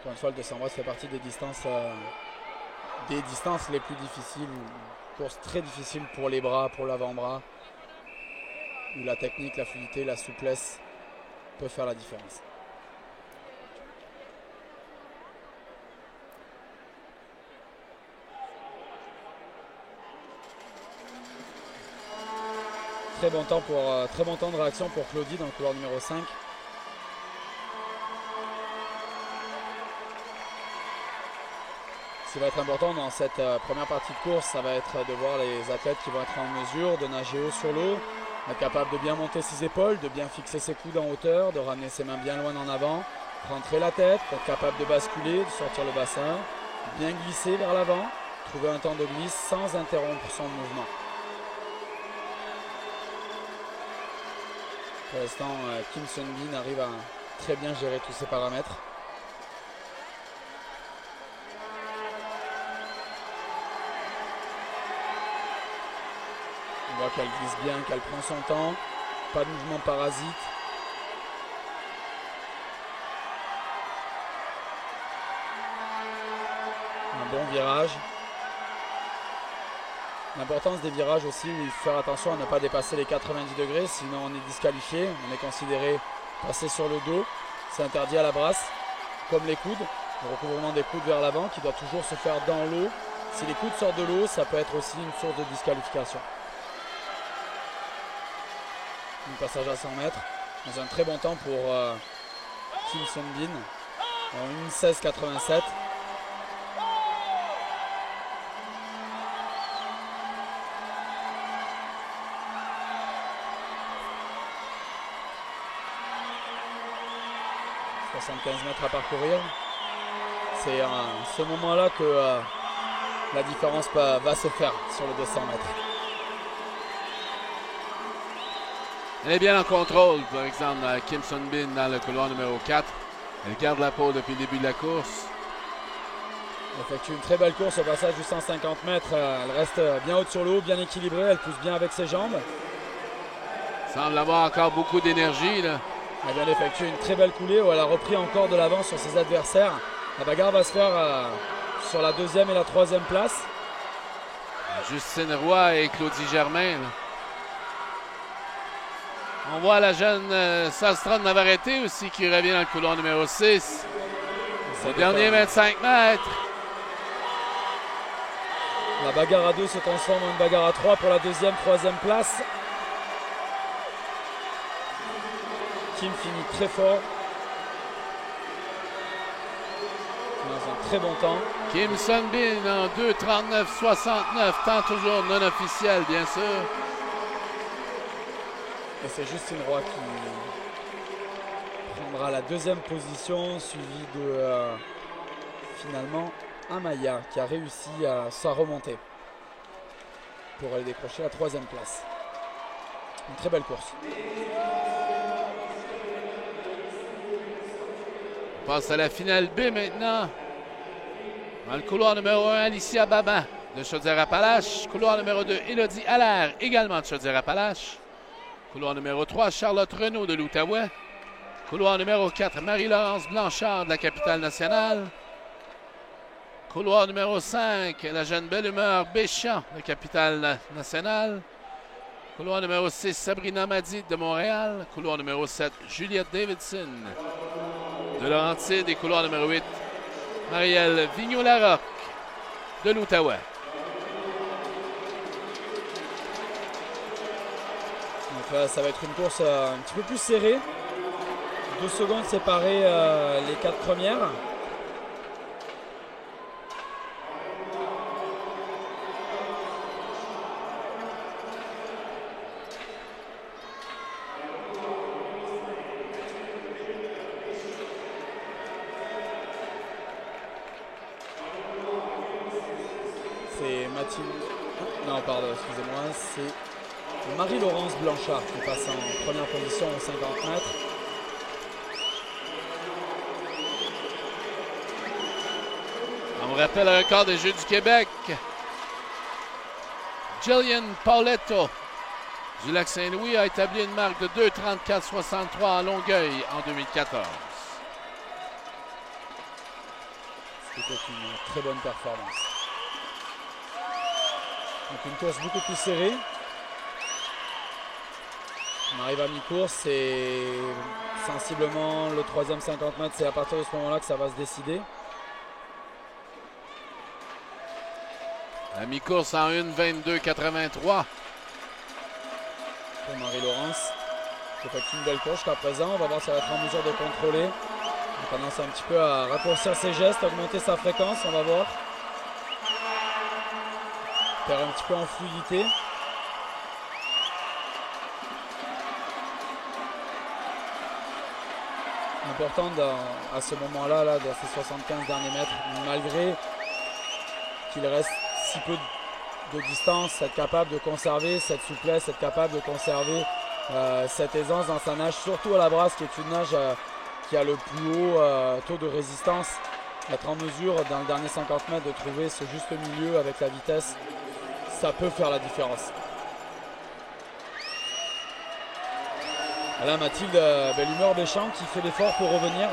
Encore une fois, le 200 brasses fait partie des distances les plus difficiles, course très difficile pour les bras, pour l'avant-bras, où la technique, la fluidité, la souplesse peut faire la différence. Très bon temps de réaction pour Claudie dans le couloir numéro 5. Ce qui va être important dans cette première partie de course, ça va être de voir les athlètes qui vont être en mesure de nager haut sur l'eau, être capable de bien monter ses épaules, de bien fixer ses coudes en hauteur, de ramener ses mains bien loin en avant, rentrer la tête, être capable de basculer, de sortir le bassin, bien glisser vers l'avant, trouver un temps de glisse sans interrompre son mouvement. Pour l'instant, Kim Sun-bin arrive à très bien gérer tous ces paramètres. On voit qu'elle glisse bien, qu'elle prend son temps, pas de mouvement parasite. Un bon virage. L'importance des virages aussi, où il faut faire attention à ne pas dépasser les 90 degrés, sinon on est disqualifié, on est considéré passer sur le dos. C'est interdit à la brasse, comme les coudes, le recouvrement des coudes vers l'avant qui doit toujours se faire dans l'eau. Si les coudes sortent de l'eau, ça peut être aussi une source de disqualification. Un passage à 100 mètres, dans un très bon temps pour Kim Sun-bin, en 1:16,87. « 75 mètres à parcourir. C'est à ce moment-là que la différence va se faire sur le 200 mètres. Elle est bien en contrôle, par exemple, Kim Sun-bin dans le couloir numéro 4. Elle garde la pole depuis le début de la course. Elle effectue une très belle course au passage du 150 mètres. Elle reste bien haute sur l'eau, bien équilibrée. Elle pousse bien avec ses jambes. Semble avoir encore beaucoup d'énergie, là. Elle vient d'effectuer une très belle coulée où elle a repris encore de l'avance sur ses adversaires. La bagarre va se faire sur la 2e et la 3e place. Justine Roy et Claudie Germain, là. On voit la jeune Sastron Navarrete aussi qui revient dans le couloir numéro 6. Le dernier 25 mètres. La bagarre à 2 se transforme en une bagarre à 3 pour la 2e, 3e place. Kim finit très fort. Dans un très bon temps. Kim Sun-bin en 2:39,69, temps toujours non officiel, bien sûr. Et c'est Justine Roy qui prendra la 2e position, suivie de finalement Amaya qui a réussi à sa remontée pour aller décrocher la 3e place. Une très belle course. On passe à la finale B maintenant. Dans le couloir numéro 1, Alicia Babin de Chaudière-Appalaches. Couloir numéro 2, Élodie Allaire, également de Chaudière-Appalaches. Couloir numéro 3, Charlotte Renaud de l'Outaouais. Couloir numéro 4, Marie-Laurence Blanchard de la Capitale-Nationale. Couloir numéro 5, la jeune belle humeur Béchamp de la Capitale-Nationale. Couloir numéro 6, Sabrina Madi de Montréal. Couloir numéro 7, Juliette Davidson de Laurentides. Et couloir numéro 8, Marielle Vigneault-Larocque de l'Outaouais. Donc là, ça va être une course un petit peu plus serrée. 2 secondes séparées les 4 premières. C'est Mathilde. Non, pardon, excusez-moi. C'est Marie-Laurence Blanchard qui passe en première position aux 50 mètres. On me rappelle le record des Jeux du Québec. Jillian Pauletto du Lac-Saint-Louis a établi une marque de 2:34,63 à Longueuil en 2014. C'était une très bonne performance. Donc une course beaucoup plus serrée. On arrive à mi-course et sensiblement le 3e 50 mètres, c'est à partir de ce moment-là que ça va se décider. La mi-course en 1:22,83. Pour Marie-Laurence. C'est fait une belle course jusqu'à présent. On va voir si elle va être en mesure de contrôler. On a tendance un petit peu à raccourcir ses gestes, augmenter sa fréquence. On va voir. perd un petit peu en fluidité. Important à ce moment-là, dans ces 75 derniers mètres, malgré qu'il reste si peu de distance, être capable de conserver cette souplesse, être capable de conserver cette aisance dans sa nage, surtout à la brasse, qui est une nage qui a le plus haut taux de résistance. Être en mesure, dans le dernier 50 mètres, de trouver ce juste milieu avec la vitesse, ça peut faire la différence. Là, Mathilde Belle-Humeur-Béchamp qui fait l'effort pour revenir.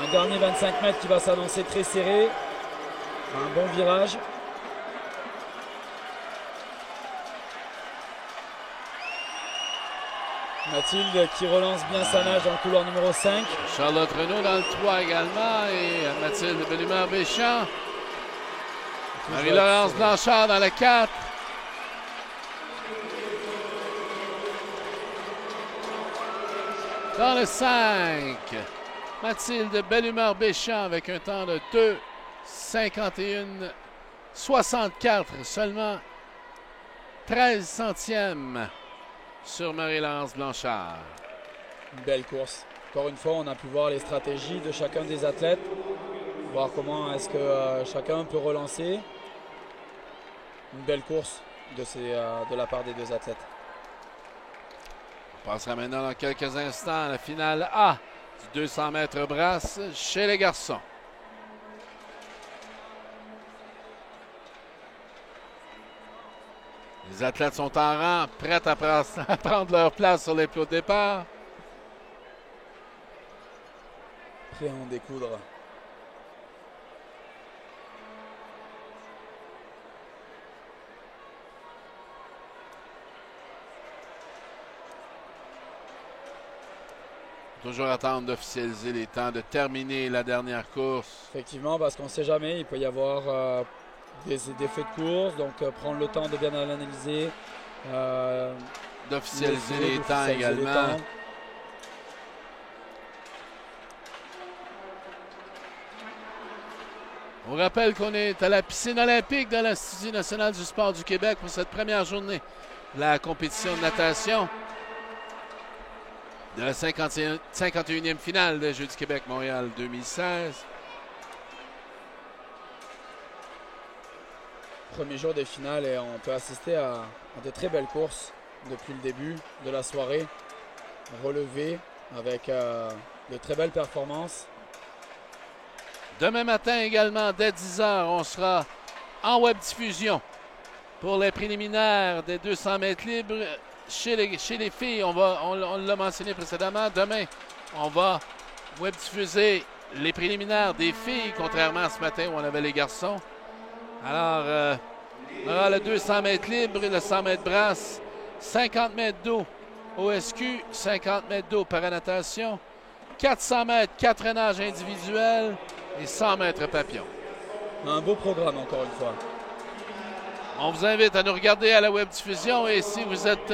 Un dernier 25 mètres qui va s'annoncer très serré. Un bon virage. Mathilde qui relance bien sa nage dans le couloir numéro 5. Charlotte Renaud dans le 3 également et Mathilde Belle-Humeur-Béchamp. Marie-Laurence Blanchard dans le 4. Dans le 5, Mathilde Belle-Humeur-Béchamp avec un temps de 2,51,64, seulement 13 centièmes sur Marie-Laurence Blanchard. Une belle course. Encore une fois, on a pu voir les stratégies de chacun des athlètes. Voir comment est-ce que chacun peut relancer. Une belle course de la part des deux athlètes. On passera maintenant dans quelques instants à la finale A du 200 mètres brasse chez les garçons. Les athlètes sont en rang, prêts à prendre leur place sur les plots de départ. Prêts à en découdre. Toujours attendre d'officialiser les temps, de terminer la dernière course. Effectivement, parce qu'on ne sait jamais, il peut y avoir des faits de course, donc prendre le temps de bien l'analyser. D'officialiser les temps également. On rappelle qu'on est à la piscine olympique de l'Institut national du sport du Québec pour cette première journée de la compétition de natation de la 51e finale des Jeux du Québec Montréal 2016. Premier jour des finales et on peut assister à de très belles courses depuis le début de la soirée. Relevées avec de très belles performances. Demain matin également, dès 10h, on sera en web diffusion pour les préliminaires des 200 mètres libres. Chez les filles, on l'a mentionné précédemment, demain, on va web diffuser les préliminaires des filles, contrairement à ce matin où on avait les garçons. Alors, on aura le 200 mètres libre, le 100 mètres brasse, 50 mètres d'eau OSQ, 50 mètres d'eau paranatation, 400 mètres, 4 nages individuels et 100 mètres papillon. Un beau programme encore une fois. On vous invite à nous regarder à la web diffusion et si vous êtes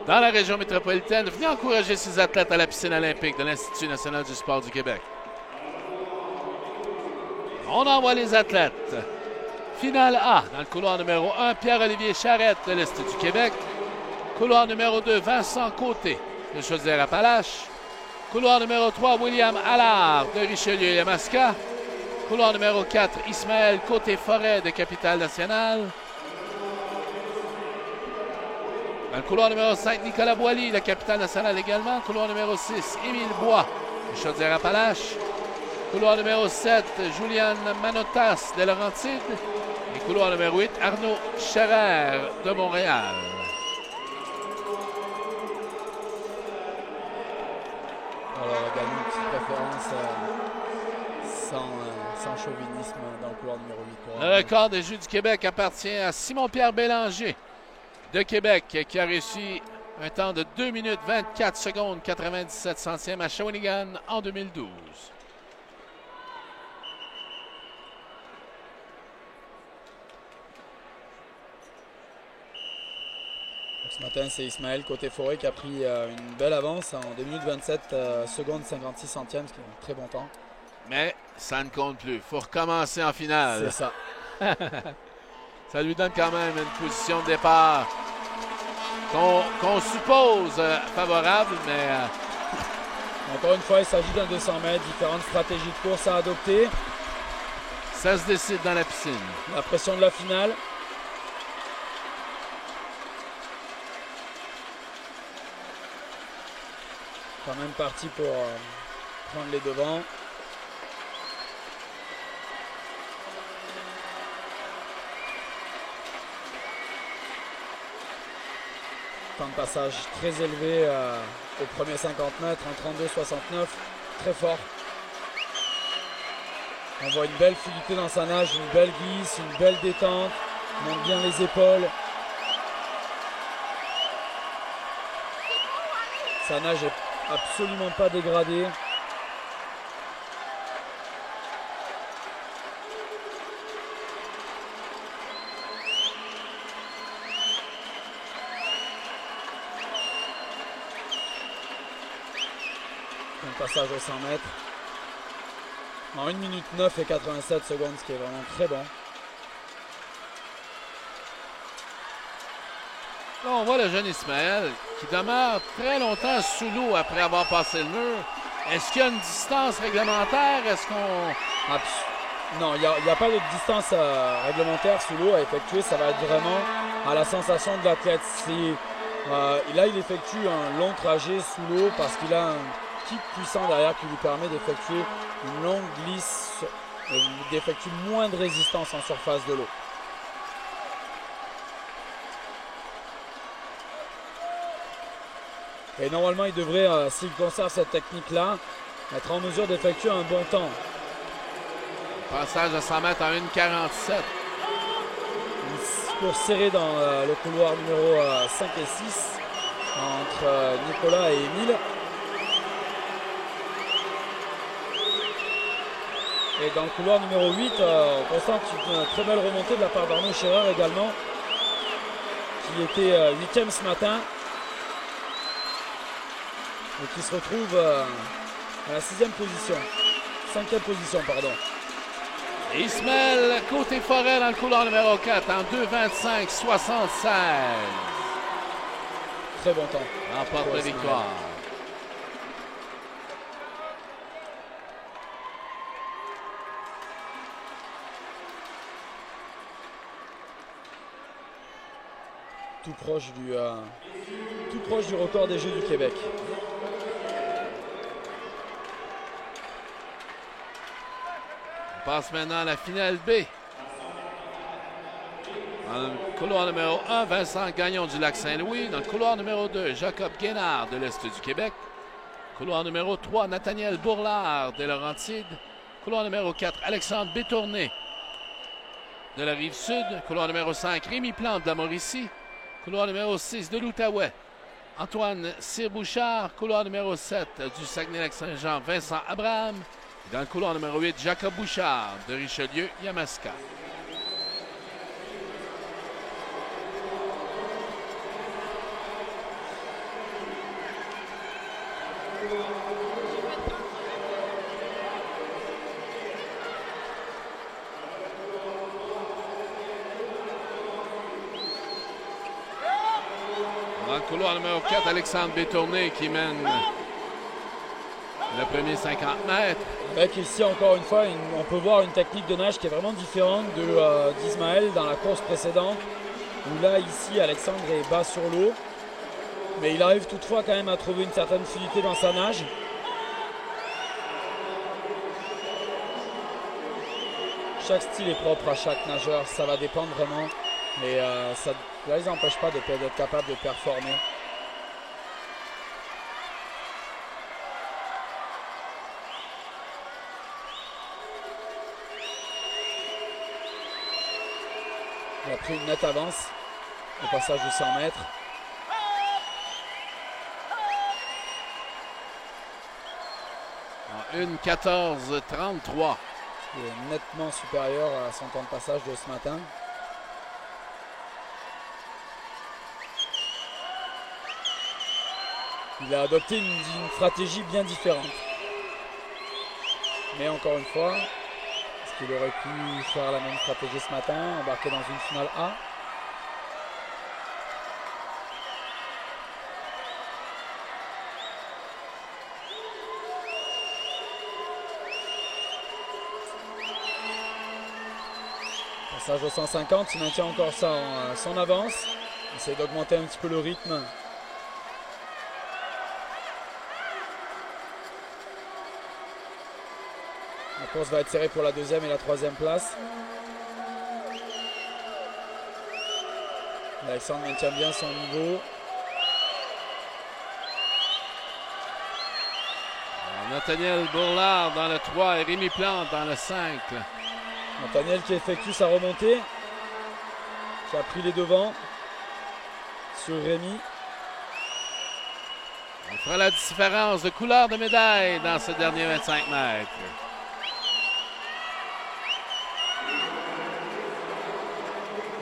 dans la région métropolitaine, venez encourager ces athlètes à la piscine olympique de l'Institut national du sport du Québec. On envoie les athlètes. Finale A dans le couloir numéro 1, Pierre-Olivier Charrette de l'Est du Québec. Couloir numéro 2, Vincent Côté de Chaudière-Appalaches. Couloir numéro 3, William Allard de Richelieu-Yamaska. Couloir numéro 4, Ismaël Côté-Forêt de Capitale-Nationale. Dans le couloir numéro 5, Nicolas Boily de Capitale-Nationale également. Couloir numéro 6, Émile Bois de Chaudière-Appalaches. Couloir numéro 7, Juliane Manotas de Laurentides. Et couloir numéro 8, Arnaud Scherer de Montréal. Alors, également une petite préférence sans chauvinisme dans le couloir numéro 8. Le record des Jeux du Québec appartient à Simon-Pierre Bélanger de Québec qui a réussi un temps de 2 minutes 24 secondes 97 centièmes à Shawinigan en 2012. Ce matin, c'est Ismaël côté forêt qui a pris une belle avance en 2 minutes 27 secondes 56 centièmes, ce qui est un très bon temps. Mais ça ne compte plus. Il faut recommencer en finale. C'est ça. Ça lui donne quand même une position de départ qu'on suppose favorable, mais encore une fois, il s'agit d'un 200 mètres, différentes stratégies de course à adopter. ça se décide dans la piscine. La pression de la finale. Quand même parti pour prendre les devants. Temps de passage très élevé au premier 50 mètres, en 32,69, très fort. On voit une belle fluidité dans sa nage, une belle glisse, une belle détente, monte bien les épaules. Sa nage est absolument pas dégradée. Un passage au 100 mètres. En 1 minute 9 et 87 secondes, ce qui est vraiment très bon. Là, on voit le jeune Ismaël qui demeure très longtemps sous l'eau après avoir passé le mur. Est-ce qu'il y a une distance réglementaire? Est-ce qu'on... Non, il n'y a pas de distance réglementaire sous l'eau à effectuer. Ça va être vraiment à la sensation de l'athlète. Là, il effectue un long trajet sous l'eau parce qu'il a un kick puissant derrière qui lui permet d'effectuer une longue glisse, d'effectuer moins de résistance en surface de l'eau. Et normalement, il devrait, s'il conserve cette technique-là, être en mesure d'effectuer un bon temps. Passage de 100 mètres en 1,47. Une course serrée dans le couloir numéro 5 et 6 entre Nicolas et Émile. Et dans le couloir numéro 8, on constate une très belle remontée de la part d'Arnaud Scherer également, qui était 8e ce matin. Et qui se retrouve à la 6e position. 5e position, pardon. Ismaël côté forêt dans le couloir numéro 4 en 2,25,76. Très bon temps. Remporte la victoire. Tout proche du record des Jeux du Québec. On passe maintenant à la finale B. Dans le couloir numéro 1, Vincent Gagnon du Lac-Saint-Louis. Dans le couloir numéro 2, Jacob Guénard de l'Est du Québec. Couloir numéro 3, Nathaniel Bourlard des Laurentides. Couloir numéro 4, Alexandre Bétourné de la Rive-Sud. Couloir numéro 5, Rémi Plante de la Mauricie. Couloir numéro 6 de l'Outaouais, Antoine Cyr-Bouchard. Couloir numéro 7 du Saguenay-Lac-Saint-Jean, Vincent Abraham. Dans le couloir numéro 8, Jacob Bouchard de Richelieu-Yamaska. Dans le couloir numéro 4, Alexandre Bétourné qui mène le premier 50 mètres. Avec ici, encore une fois, on peut voir une technique de nage qui est vraiment différente d'Ismaël dans la course précédente. Où là, ici, Alexandre est bas sur l'eau. Mais il arrive toutefois quand même à trouver une certaine fluidité dans sa nage. Chaque style est propre à chaque nageur, ça va dépendre vraiment. Mais là, ils n'empêchent pas d'être capable de performer. Il a pris une nette avance au passage de 100 mètres. En 1,14,33. Il est nettement supérieur à son temps de passage de ce matin. Il a adopté une stratégie bien différente. Mais encore une fois, est-ce qu'il aurait pu faire la même stratégie ce matin, embarquer dans une finale A? Passage au 150, il maintient encore ça en son avance. Il essaie d'augmenter un petit peu le rythme. La course va être serrée pour la deuxième et la troisième place. Alexandre maintient bien son niveau. Nathaniel Bourlard dans le 3 et Rémi Plante dans le 5. Nathaniel qui effectue sa remontée, qui a pris les devants sur Rémi. On fera la différence de couleur de médaille dans ce dernier 25 mètres.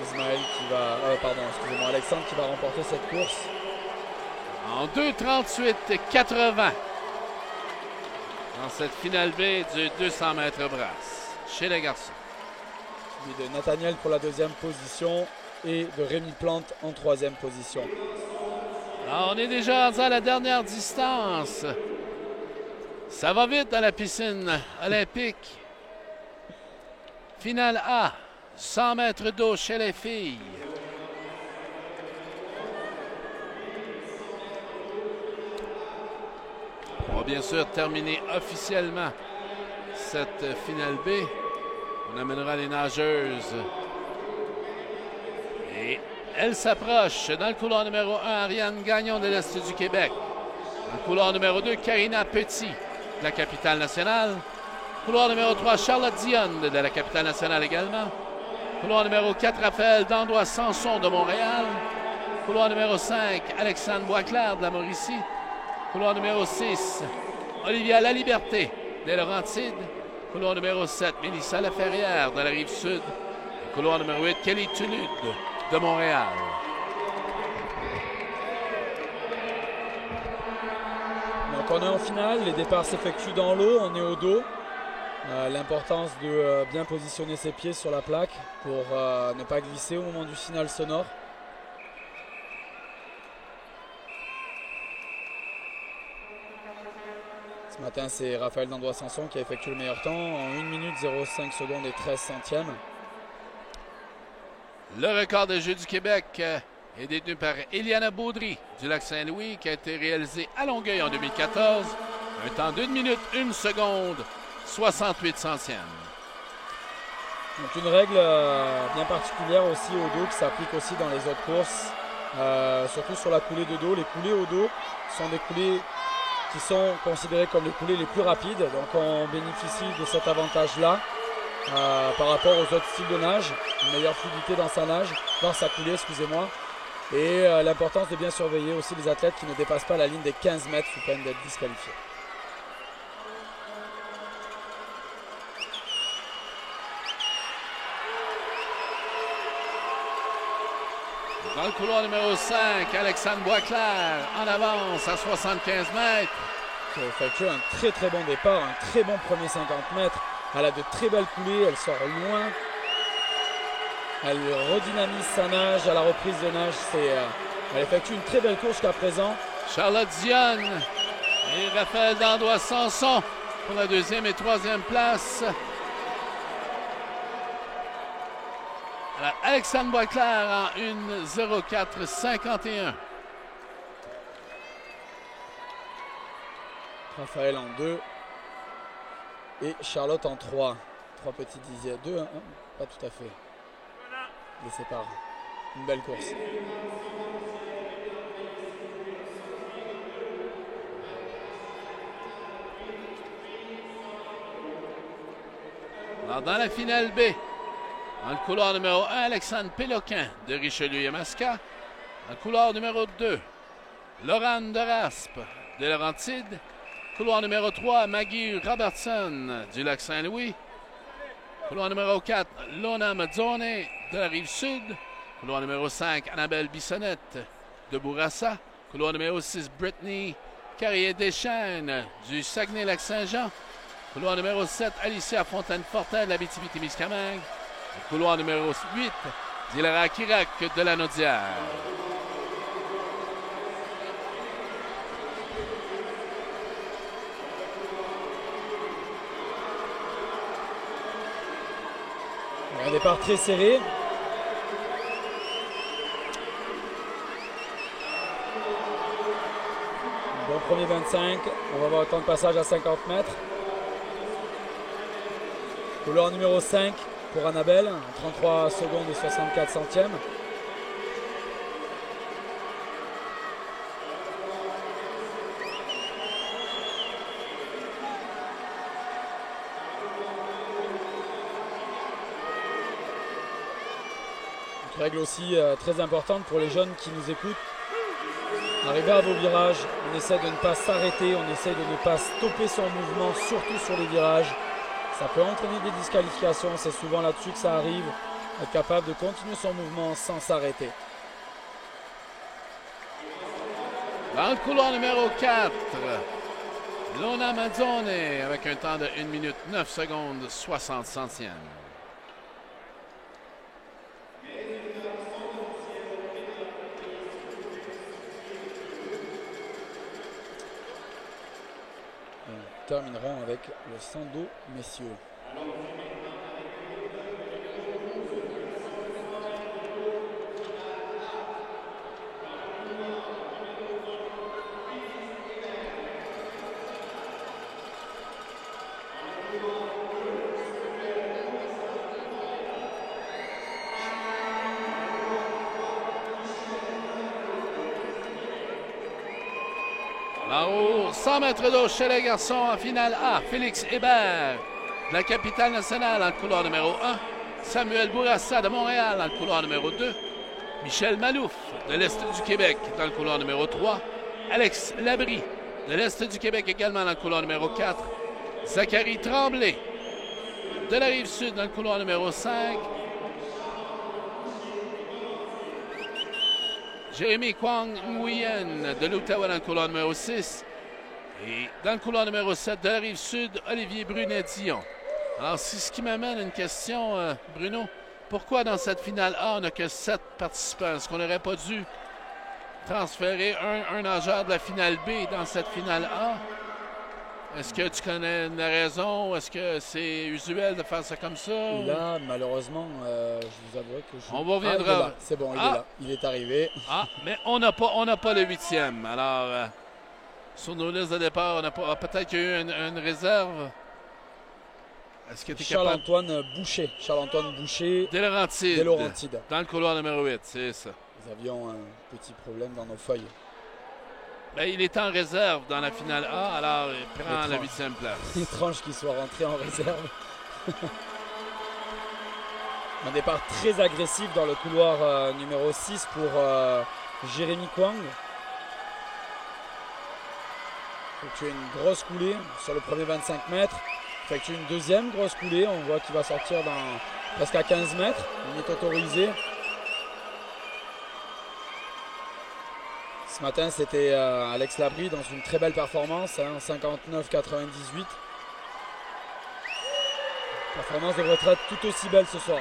Ismaël qui va, Alexandre qui va remporter cette course. En 2:38,80 dans cette finale B du 200 mètres brasse chez les garçons. Celui de Nathaniel pour la deuxième position et de Rémi Plante en troisième position. Alors, on est déjà rendu à la dernière distance. Ça va vite dans la piscine olympique. Finale A, 100 mètres d'eau chez les filles. On va bien sûr terminer officiellement cette finale B. On amènera les nageuses. Et elle s'approche dans le couloir numéro 1, Ariane Gagnon de l'Est du Québec. Dans le couloir numéro 2, Karina Petit de la capitale nationale. Couloir numéro 3, Charlotte Dionne de la capitale nationale également. Couloir numéro 4, Raphaël Dandois-Sanson de Montréal. Couloir numéro 5, Alexandre Boisclair de la Mauricie. Couloir numéro 6, Olivia Laliberté des Laurentides. Couloir numéro 7, Mélissa Laferrière de la Rive-Sud. Couloir numéro 8, Kelly Tulud de Montréal. Donc on est en finale, les départs s'effectuent dans l'eau, on est au dos. L'importance de bien positionner ses pieds sur la plaque pour ne pas glisser au moment du signal sonore. Ce matin, c'est Raphaël Dandois-Sanson qui a effectué le meilleur temps en 1 minute 05 secondes et 13 centièmes. Le record des Jeux du Québec est détenu par Eliana Baudry du Lac-Saint-Louis qui a été réalisé à Longueuil en 2014. Un temps d'1 minute 1 seconde 68 centièmes. Donc une règle bien particulière aussi au dos qui s'applique aussi dans les autres courses, surtout sur la coulée de dos. Les coulées au dos sont des coulées qui sont considérées comme les coulées les plus rapides. Donc on bénéficie de cet avantage-là par rapport aux autres styles de nage. Une meilleure fluidité dans sa nage, dans sa coulée, excusez-moi. Et l'importance de bien surveiller aussi les athlètes qui ne dépassent pas la ligne des 15 mètres sous peine d'être disqualifiés. Dans le couloir numéro 5, Alexandre Boisclair en avance à 75 mètres. Qui a effectué un très très bon départ, un très bon premier 50 mètres. Elle a de très belles coulées, elle sort loin. Elle redynamise sa nage à la reprise de nage. Elle effectue une très belle course jusqu'à présent. Charlotte Dionne et Raphaël Dandois-Sanson pour la deuxième et troisième place. Alors, Alexandre Boisclair en 1:04,51. Raphaël en 2. Et Charlotte en 3. 3 petits dixièmes. 2, 1, pas tout à fait. Les sépare. Une belle course. Alors, dans la finale B, dans le couloir numéro 1, Alexandre Péloquin de Richelieu-Yamaska. Dans le couloir numéro 2, Laurane de Raspe de Laurentides. Couloir numéro 3, Maggie Robertson du Lac-Saint-Louis. Couloir numéro 4, Lona Mazzone de la Rive-Sud. Couloir numéro 5, Annabelle Bissonnette de Bourassa. Couloir numéro 6, Brittany Carrier-Deschênes du Saguenay-Lac-Saint-Jean. Couloir numéro 7, Alicia Fontaine-Fortin de l'Abitibi-Témiscamingue. Couloir numéro 8, Dilara Kirac de la Naudière. Un départ très serré. Bon premier 25. On va voir le temps de passage à 50 mètres. Couloir numéro 5 pour Annabelle. 33 secondes et 64 centièmes. Règle aussi très importante pour les jeunes qui nous écoutent. Arrivé à vos virages, on essaie de ne pas s'arrêter, on essaie de ne pas stopper son mouvement, surtout sur les virages. Ça peut entraîner des disqualifications, c'est souvent là-dessus que ça arrive. Être capable de continuer son mouvement sans s'arrêter. Dans le couloir numéro 4, Lona Mazzone avec un temps de 1 minute 9 secondes 60 centièmes. Terminerons avec le Sando messieurs. Là-haut, 100 mètres d'eau chez les garçons en finale A. Félix Hébert de la capitale nationale dans le couloir numéro 1. Samuel Bourassa de Montréal dans le couloir numéro 2. Michel Malouf de l'Est du Québec dans le couloir numéro 3. Alex Labrie de l'Est du Québec également dans le couloir numéro 4. Zachary Tremblay de la Rive-Sud dans le couloir numéro 5. Jérémy Kwang Nguyen de l'Ottawa dans le couloir numéro 6. Et dans le couloir numéro 7 de la Rive-Sud, Olivier Brunet-Dion. Alors, c'est ce qui m'amène à une question, Bruno. Pourquoi dans cette finale A, on n'a que 7 participants? Est-ce qu'on n'aurait pas dû transférer un nageur de la finale B dans cette finale A? Est-ce que tu connais une raison? Est-ce que c'est usuel de faire ça comme ça? Et là, malheureusement, je vous avouerai que je... On reviendra. C'est bon, il est là. Il est arrivé. Ah, mais on n'a pas le 8e. Alors, sur nos listes de départ, on n'a pas... Peut-être qu'il y a eu une réserve. Est-ce que tu es capable... Charles-Antoine Boucher. De Laurentide. Dans le couloir numéro 8, c'est ça. Nous avions un petit problème dans nos feuilles. Ben, il est en réserve dans la finale A, alors il prend la 8e place. Étrange qu'il soit rentré en réserve. Un départ très agressif dans le couloir numéro 6 pour Jérémy Kwang. Effectue une grosse coulée sur le premier 25 mètres. Effectue une deuxième grosse coulée. On voit qu'il va sortir dans presque à 15 mètres. Il est autorisé. Ce matin, c'était Alex Labrie dans une très belle performance, 59,98. Performance devrait être tout aussi belle ce soir.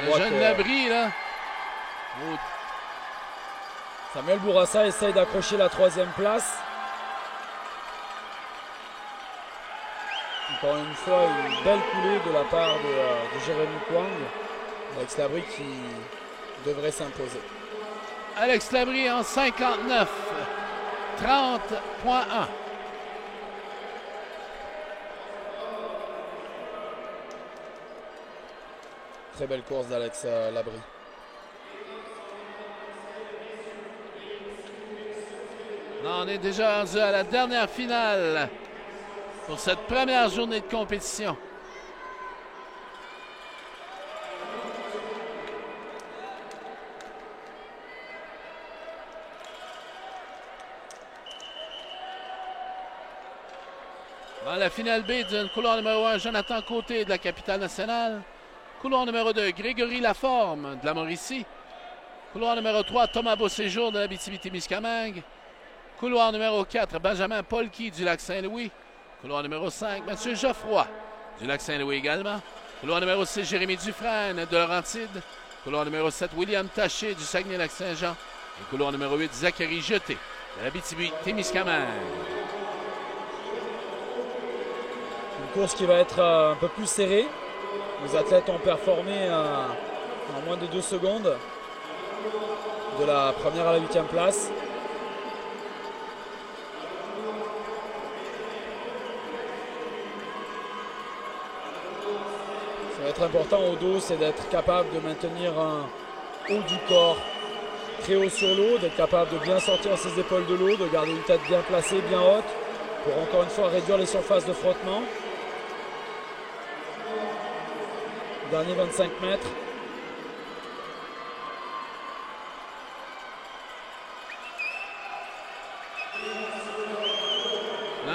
Le jeune Labrie, là. Oh. Samuel Bourassa essaye d'accrocher la 3e place. Encore une fois, une belle coulée de la part de Jérémy Kwang. Alex Labrie qui devrait s'imposer. Alex Labrie en 59, 30.1. Très belle course d'Alex Labrie. On est déjà rendu à la dernière finale pour cette première journée de compétition. Dans la finale B du couloir numéro 1, Jonathan Côté de la capitale nationale. Couloir numéro 2, Grégory Laforme de la Mauricie. Couloir numéro 3, Thomas Beauséjour de l'Abitibi-Témiscamingue. Couloir numéro 4, Benjamin Polky du Lac-Saint-Louis. Couloir numéro 5, Mathieu Geoffroy du Lac-Saint-Louis également. Couloir numéro 6, Jérémy Dufresne de Laurentide. Couloir numéro 7, William Taché du Saguenay-Lac-Saint-Jean. Et couloir numéro 8, Zachary Jeté de l'Abitibi-Témiscamingue. Une course qui va être un peu plus serrée. Les athlètes ont performé en moins de 2 secondes de la première à la 8e place. Ça va être important au dos, c'est d'être capable de maintenir un haut du corps très haut sur l'eau, d'être capable de bien sortir ses épaules de l'eau, de garder une tête bien placée, bien haute, pour encore une fois réduire les surfaces de frottement. Dernier 25 mètres.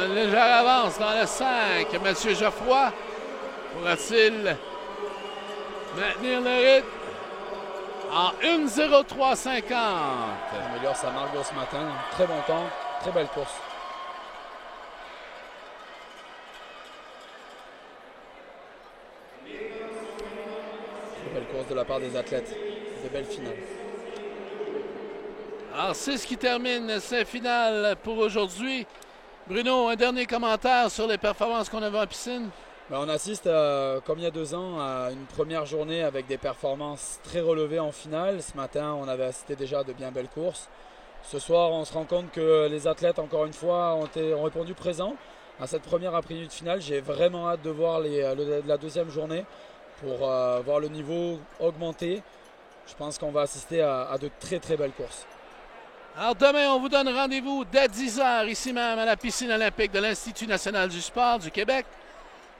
Une légère avance dans le 5. Mathieu Geoffroy pourra-t-il maintenir le rythme en 1:03:50? Il améliore sa marque de ce matin. Très bon temps, très belle course. Très belle course de la part des athlètes. Des belles finales. Alors, c'est ce qui termine ces finales pour aujourd'hui. Bruno, un dernier commentaire sur les performances qu'on a vues en piscine? On assiste, comme il y a 2 ans, à une première journée avec des performances très relevées en finale. Ce matin, on avait assisté déjà à de bien belles courses. Ce soir, on se rend compte que les athlètes, encore une fois, ont répondu présent à cette première après-midi de finale. J'ai vraiment hâte de voir la deuxième journée pour voir le niveau augmenter. Je pense qu'on va assister à de très très belles courses. Alors demain, on vous donne rendez-vous dès 10h ici même à la piscine olympique de l'Institut national du sport du Québec.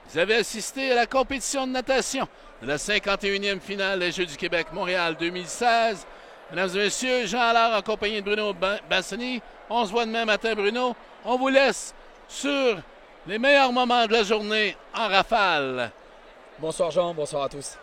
Vous avez assisté à la compétition de natation de la 51e finale des Jeux du Québec Montréal 2016. Mesdames et messieurs, Jean Allard en compagnie de Bruno Bassoni. On se voit demain matin, Bruno. On vous laisse sur les meilleurs moments de la journée en rafale. Bonsoir Jean, bonsoir à tous.